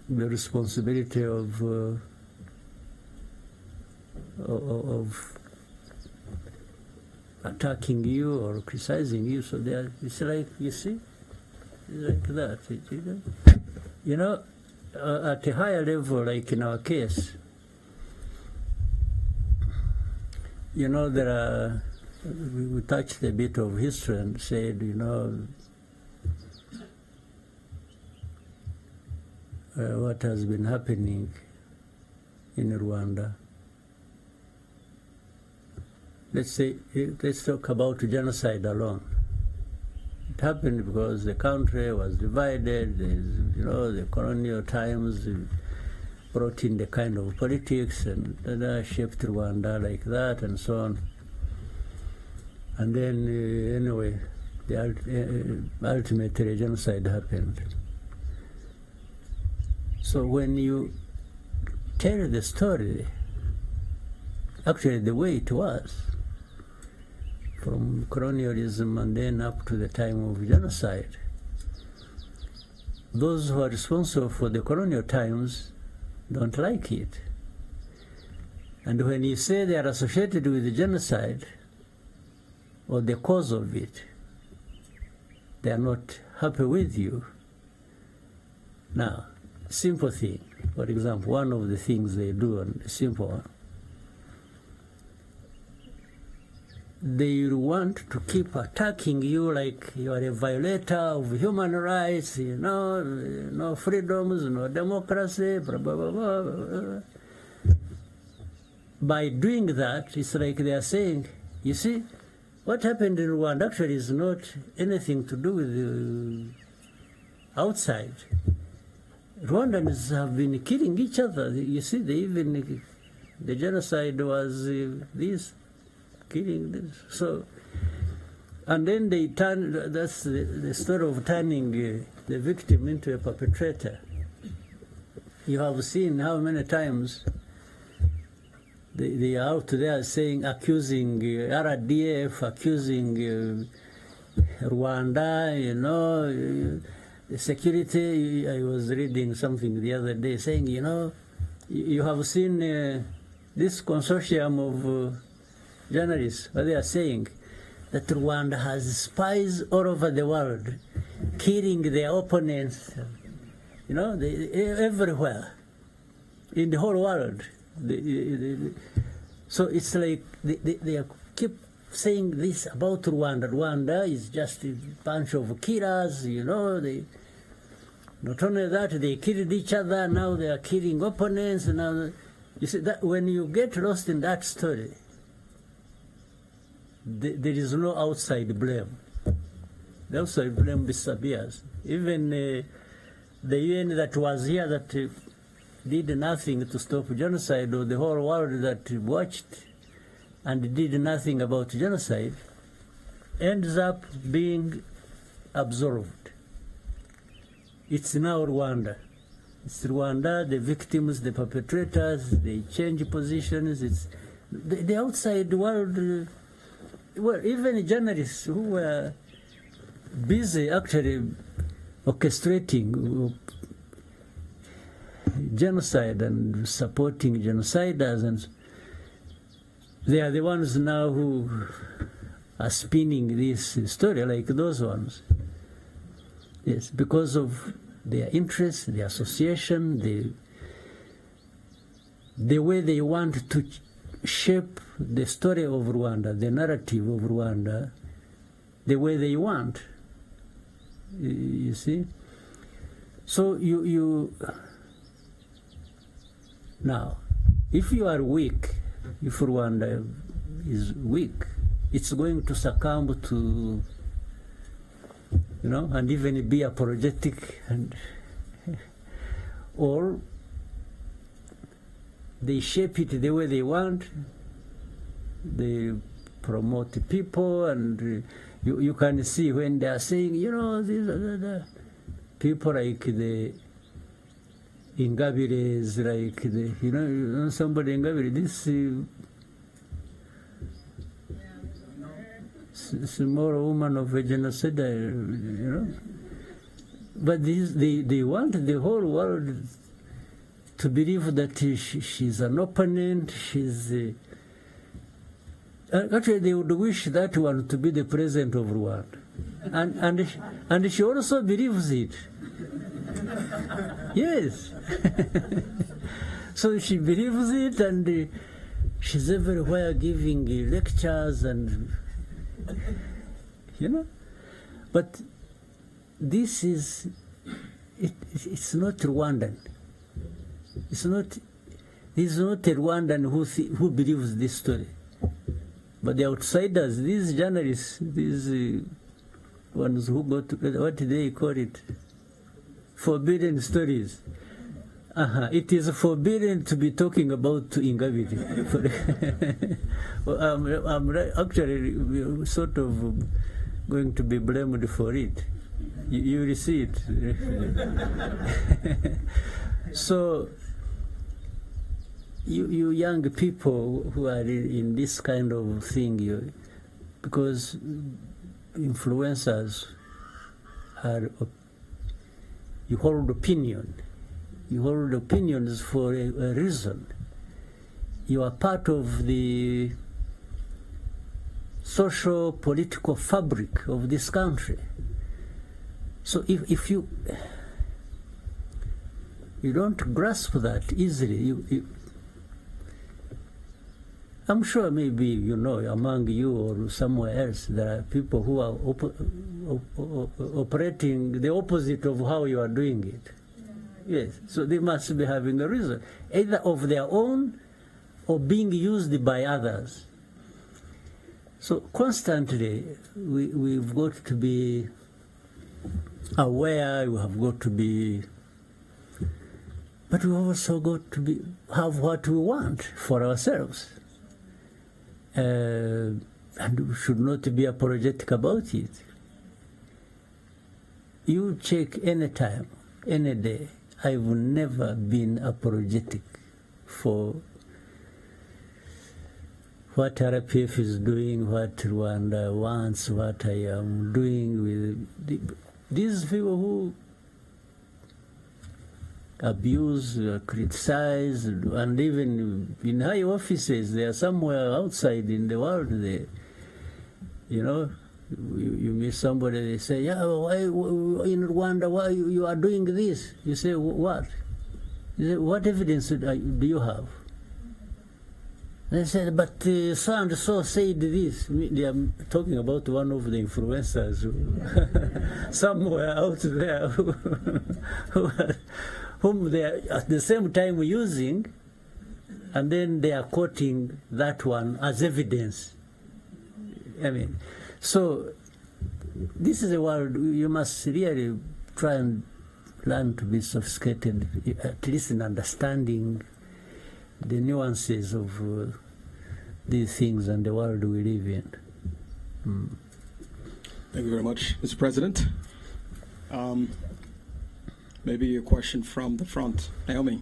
responsibility of attacking you or criticizing you. So it's like, you see, it's like that. You know, at a higher level, like in our case, you know, there are, we touched a bit of history and said, you know, what has been happening in Rwanda. Let's talk about genocide alone. It happened because the country was divided. You know, the colonial times brought in the kind of politics and shaped Rwanda like that and so on. And then, anyway, ultimately genocide happened. So when you tell the story, actually the way it was, from colonialism and then up to the time of genocide, those who are responsible for the colonial times don't like it. And when you say they are associated with the genocide or the cause of it, they are not happy with you. Now, simple thing, for example, one of the things they do, and a simple one, they want to keep attacking you like you are a violator of human rights, you know, no freedoms, no democracy, blah, blah, blah, blah, blah. By doing that, it's like they are saying, you see, what happened in Rwanda actually is not anything to do with outside. Rwandans have been killing each other. You see, the genocide was this. Killing this. So, and then they turn, that's the story of turning the victim into a perpetrator. You have seen how many times they are out there saying, accusing RDF, accusing Rwanda, you know, the security. I was reading something the other day saying, you know, you have seen this consortium of journalists, what they are saying, that Rwanda has spies all over the world, killing their opponents, you know, everywhere, in the whole world. So it's like they keep saying this about Rwanda. Rwanda is just a bunch of killers, you know. Not only that, they killed each other, now they are killing opponents. Now, you see, that when you get lost in that story, there is no outside blame. The outside blame disappears. Even the UN that was here that did nothing to stop genocide, or the whole world that watched and did nothing about genocide, ends up being absolved. It's now Rwanda. It's Rwanda, the victims, the perpetrators, they change positions. It's the outside world. Well, even journalists who were busy actually orchestrating genocide and supporting genociders, and they are the ones now who are spinning this story like those ones. Yes, because of their interest, their association, the way they want to shape the story of Rwanda, the narrative of Rwanda, the way they want. You see? So you now, if you are weak, if Rwanda is weak, it's going to succumb to, you know, and even be apologetic, and or they shape it the way they want. They promote people, and you can see when they are saying, you know, these people like the Ingabire is like, you know somebody Ingabire, this small woman of a genocide, you know. But they want the whole world to believe that she's an opponent, she's... actually, they would wish that one to be the president of Rwanda. And she also believes it. Yes. So she believes it, and she's everywhere giving lectures and, you know. But this is, it's not Rwandan. This is not a Rwandan who believes this story. But the outsiders, these journalists, these ones who go to, what do they call it? Forbidden stories. It is forbidden to be talking about Ingabire. Well, I'm actually sort of going to be blamed for it. You will see it. So, you young people who are in this kind of thing, because influencers are, you hold opinion. You hold opinions for a reason. You are part of the social political fabric of this country. So if you don't grasp that easily, I'm sure maybe, you know, among you or somewhere else, there are people who are operating the opposite of how you are doing it. Yes, so they must be having a reason, either of their own or being used by others. So constantly, we've got to be aware, we have got to be, but we also got to have what we want for ourselves. And we should not be apologetic about it. You check any time, any day, I've never been apologetic for what RPF is doing, what Rwanda wants, what I am doing with these people who abuse, criticize, and even in high offices, they are somewhere outside in the world. They, you know, you meet somebody, they say, yeah, why in Rwanda, why you are doing this? You say, what? You say, what evidence do you have? They said, but so and so said this. They are talking about one of the influencers somewhere out there whom they are at the same time using, and then they are quoting that one as evidence. I mean, so this is a world you must really try and learn to be sophisticated, at least in understanding the nuances of these things and the world we live in. Thank you very much, Mr. President. Maybe a question from the front. Naomi.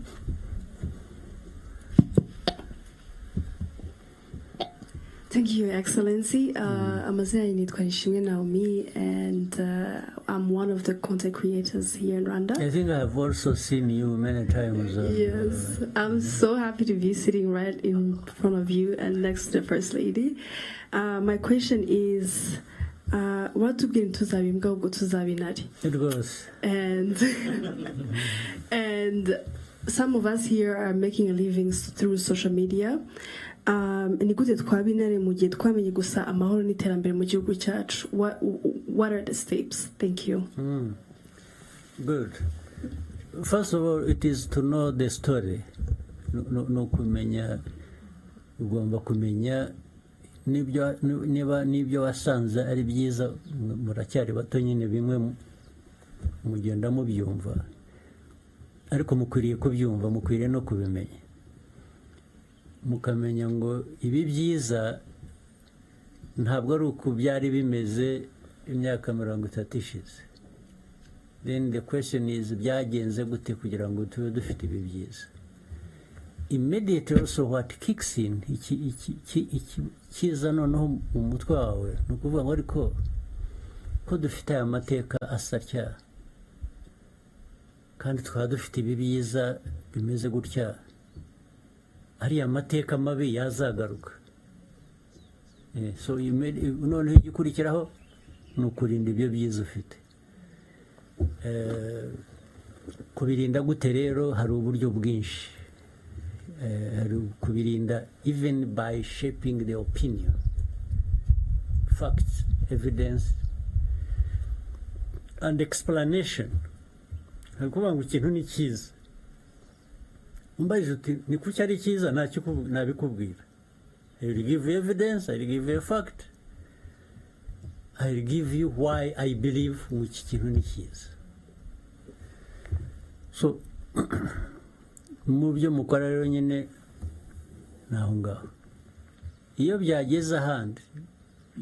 Thank you, Your Excellency. Amazina nitwa Naomi, and I'm one of the content creators here in Rwanda. I think I've also seen you many times. Yes, I'm so happy to be sitting right in front of you and next to the First Lady. My question is, what to get into Zabinari? It goes. And some of us here are making a living through social media. Ni gute twabinare mu gihe twamenye gusa amahoro n'iterambere mu gihugu cyacu? What are the steps? Thank you. Good. First of all, it is to know the story. No kumenya, ugomba kumenya nibyo wasanze ari byiza, muracyari bato nyine bimwe mugenda mubyumva, ariko mukwiriye kubyumva, mukwiriye no kubimenya, mukamenya ngo ibi byiza ntabwo ari uko byari bimeze imyaka 30 ishize. then the question is byagenze gute kugira ngo tube dufite ibi byiza. Immediately also what kicks in kiza noneho mu mutwe wawe ni ukuvuga ngo ariko ko dufite aya mateka asatya kandi twaba dufite ibi byiza bimeze gutya, hariya amateka mabi yazagaruka. So noneho igikurikiraho ni ukurinda ibyo byiza ufite. Kubirinda gute rero? Hari uburyo bwinshi. Kubirinda even by shaping the opinion, facts, evidence and explanation. Kuvuga ngo ikintu ni cyiza, umbaje uti ni kuki ari cyiza, nabikubwira. I will give you evidence, I will give you a fact, I will give you why I believe which kintu ni cyiza. So mu byo mukora rero nyine naho ngaho, iyo byageze ahandi,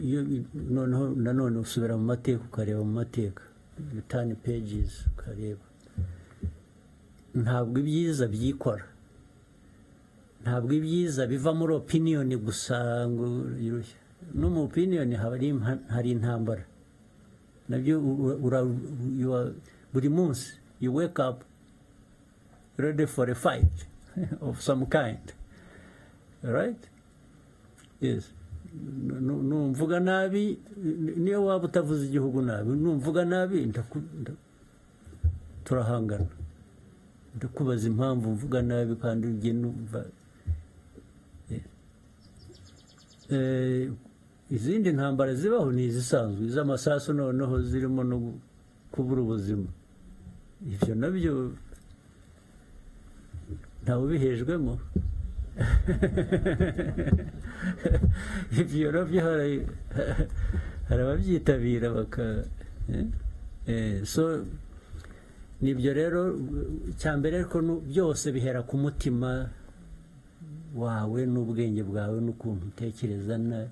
iyo noneho nanone usubira mu mateka ukareba mu mateka, you turn pages ukareba. Ntabwo ibyiza byikora, ntabwo ibyiza biva muri opinion gusa ngo irushya. No mu opinion hari intambara nabyo. Buri munsi you wake up ready for a fight of some kind, right? Yes. Numvuga nabi, niyo waba utavuze igihugu nabi, numvuga nabi turahangana. Ndakubaza impamvu mvuga nabi kandi ugiye numva. Izindi ntambara zibaho ni izisanzwe, iz'amasasu noneho zirimo no kubura ubuzima. Ibyo nabyo ntawe ubihejwemo. Ibyo nabyo hari ababyitabira baka. So nibyo rero cyambere, ariko byose bihera ku mutima wawe n'ubwenge bwawe n'ukuntu utekereza. Na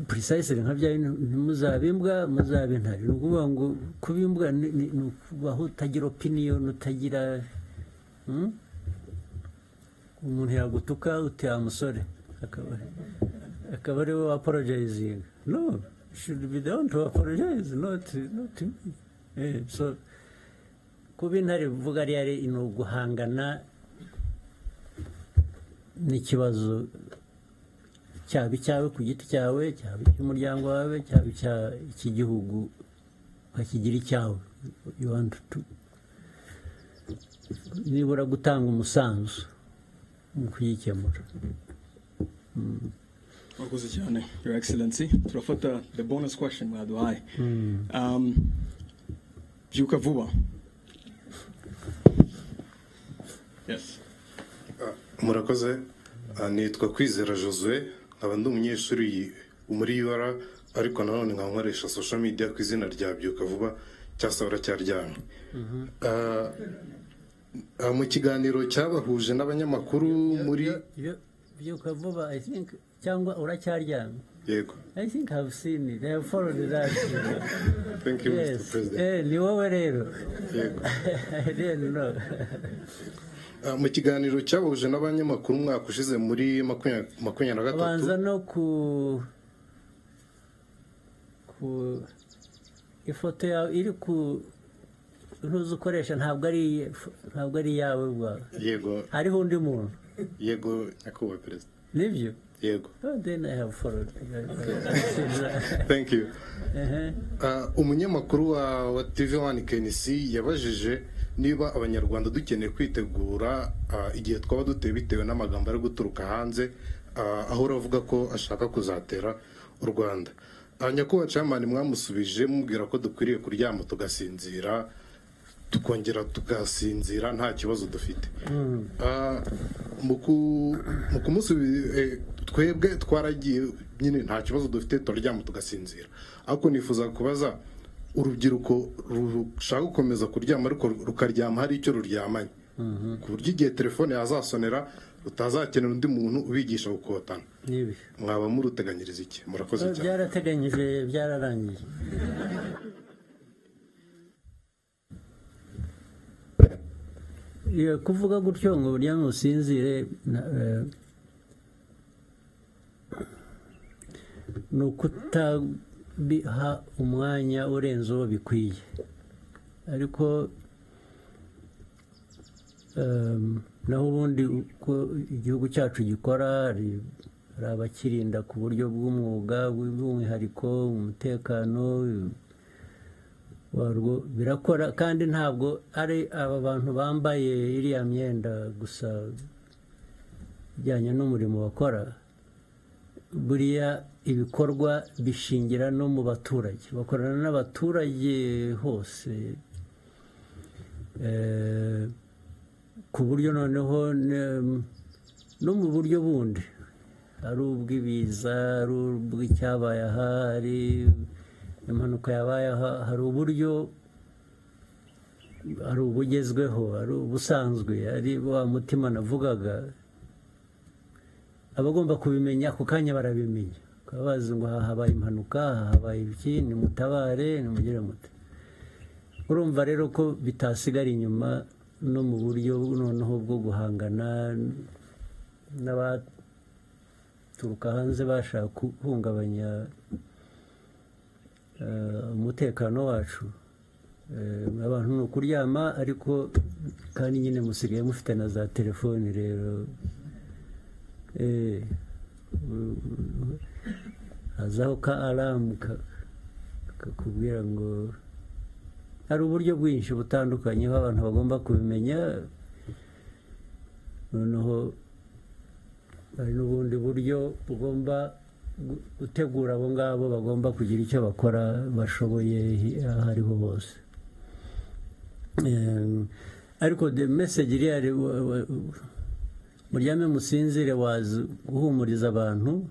precisely nka bya ntimuzabimbwa muzabe ntari. Ni ukuvuga ngo kubimbwa ni ukubaho utagira opinion, utagira umuntu yagutuka uti amusore akaba ari we apologizing. No, should be the one to apologize, not to me. So kuba intare vuga ari no guhangana n'ikibazo cyaba icyawe ku giti cyawe, cyaba cy'umuryango wawe, cyaba cy'igihugu, ukakigira icyawe. You want to nibura gutanga umusanzu mu kuyikemura. Mwakoze cyane, Your Excellency. Turafata the bonus question mwaduhaye. Byuka vuba. Yes. Murakoze. Nitwa Kwizera Josue, nkaba ndi umunyeshuri muri UR, ariko nanone nkankoresha social media ku izina rya Byuka vuba cyasabura cyaryamye. Mu kiganiro cyabahuje n'abanyamakuru muri Byuka vuba, I think, cyangwa uracyaryamye. Yego. I think I've seen it. I have followed that. Thank you, yes. Mr. President. Ni wowe rero. Yego. I didn't know. Mu kiganiro cyabahuje n'abanyamakuru mwaka ushize muri 2023. Banza no ku ifoto yawe iri ku ntuzukoresha, ntabwo ari yawe bwawe. Yego. Hariho undi muntu. Yego, nyakubahwa Perezida. Nibyo? Yego. Then I have followed. Thank you. Umunyamakuru wa TV1 KNC yabajije niba abanyarwanda dukeneye kwitegura igihe twaba duteye bitewe n'amagambo ari guturuka hanze, aho uravuga ko ashaka kuzatera u Rwanda. Nyakubahwa Chairman, mwamusubije mubwira ko dukwiriye kuryama tugasinzira, tukongera tugasinzira nta kibazo dufite. Twebwe twaragiye nyine nta kibazo dufite, turaryama tugasinzira. Ariko nifuza kubaza urubyiruko rushaka gukomeza kuryama ariko rukaryama hari icyo ruryamanye, ku buryo igihe telefone yazasonera utazakenera undi muntu ubigisha gukotana. Mwaba muruteganyiriza iki? Murakoze cyane. Byarateganyije, byararangiye. kuvuga gutyo ngo burya musinzire ni ukutabiha umwanya urenze uwo bikwiye, ariko naho ubundi uko igihugu cyacu gikora hari abakirinda ku buryo bw'umwuga bw'umwihariko, umutekano warwo birakora, kandi ntabwo ari aba bantu bambaye iriya myenda gusa bijyanye n'umurimo bakora. Buriya ibikorwa bishingira no mu baturage, bakorana n'abaturage hose, ku buryo noneho no mu buryo bundi, ari ubw'ibiza, ari ubw'icyabaye aha, ari impanuka yabaye aha, hari uburyo, hari ubugezweho, hari ubusanzwe, ari wa mutima navugaga, abagomba kubimenya ako kanya barabimenya, bakaba bazi ngo aha habaye impanuka, aha habaye iki, nimutabare, nimugire mute. Urumva rero ko bitasigara inyuma no mu buryo noneho bwo guhangana n'abaturuka hanze bashaka guhungabanya umutekano wacu. Abantu ni ukuryama, ariko kandi nyine musigaye mufite na za telefoni rero, hazaho ka alamu kakubwira ngo hari uburyo bwinshi butandukanye aho abantu bagomba kubimenya. Noneho hari n'ubundi buryo bugomba gutegura abo ngabo bagomba kugira icyo bakora bashoboye aho ariho hose. Ariko the message iri muryame musinzire wazi guhumuriza abantu,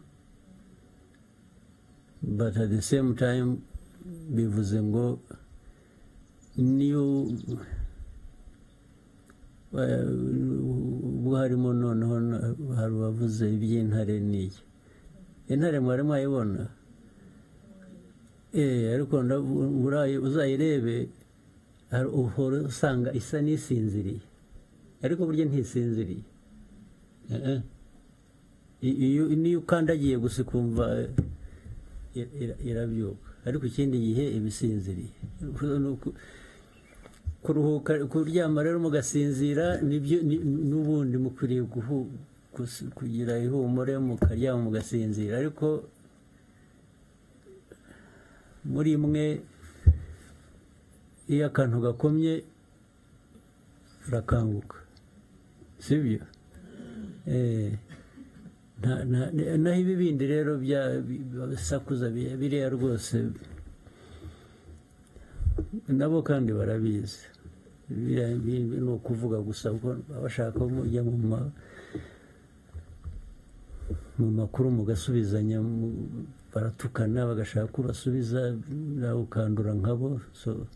but at the same time bivuze ngo niyo ubwo harimo noneho hari uwavuze iby'intare n'iki. Intare mwari mwayibona? Ariko uzayirebe uhora usanga isa n'isinziriye, ariko burya ntisinziriye. Niyo ukandagiye gusa ukumva irabyuka, ariko ikindi gihe ibisinziriye. Kuruhuka, kuryama rero mugasinzira, nibyo n'ubundi mukwiriye kugira ihumure, mukaryama mugasinzira, ariko muri mwe iyo akantu gakomye urakanguka, sibyo? Naho ibi bindi rero bisakuza biriya rwose nabo kandi barabizi, ni ukuvuga gusa kuko bashaka mujya mu makuru mugasubizanya, baratukana bagashaka ko basubiza, nawe ukandura nkabo, so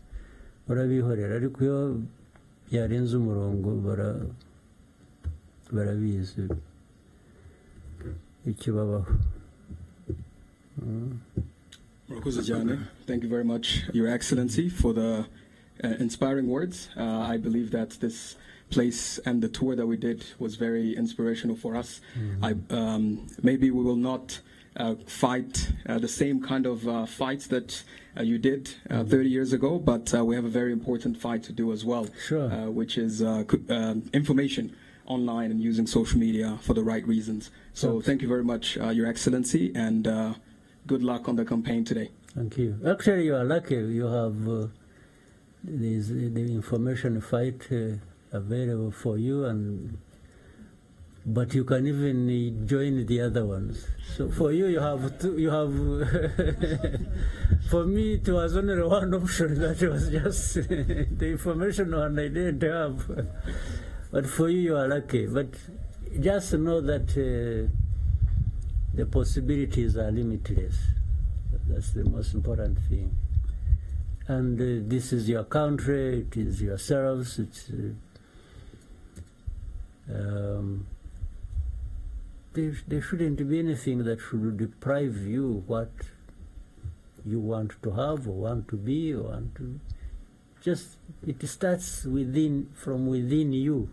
barabihorera. Ariko iyo byarenze umurongo barabizi ikibabaho. Thank you very much, Your Excellency, for the inspiring words. I believe that this place and the tour that we did was very inspirational for us. Maybe we will not fight the same kind of fights that you did 30 years ago, but we have a very important fight to do as well, which is information online and using social media for the right reasons. So thank you very much, Your Excellency, and good luck on the campaign today. Thank you. Actually, you are lucky. You have the information fight available for you, but you can even join the other ones. So for you, you have for me, it was only one option, that was just the information one I didn't have. But for you, you are lucky. But just know that the possibilities are limitless. That's the most important thing. And this is your country, it is yourselves, it's there shouldn't be anything that should deprive you what you want to have or want to be or want to. Just it starts from within you.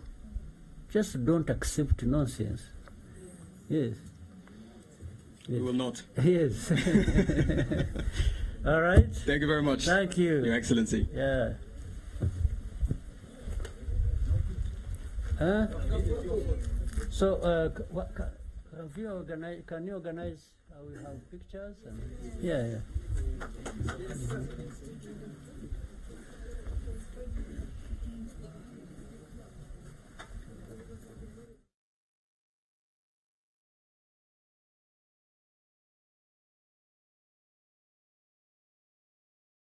Just don't accept nonsense. Yes. We will not. Yes. All right. Thank you very much. Thank you, Your Excellency. Yeah. So, can you organize? We have pictures. And, yeah.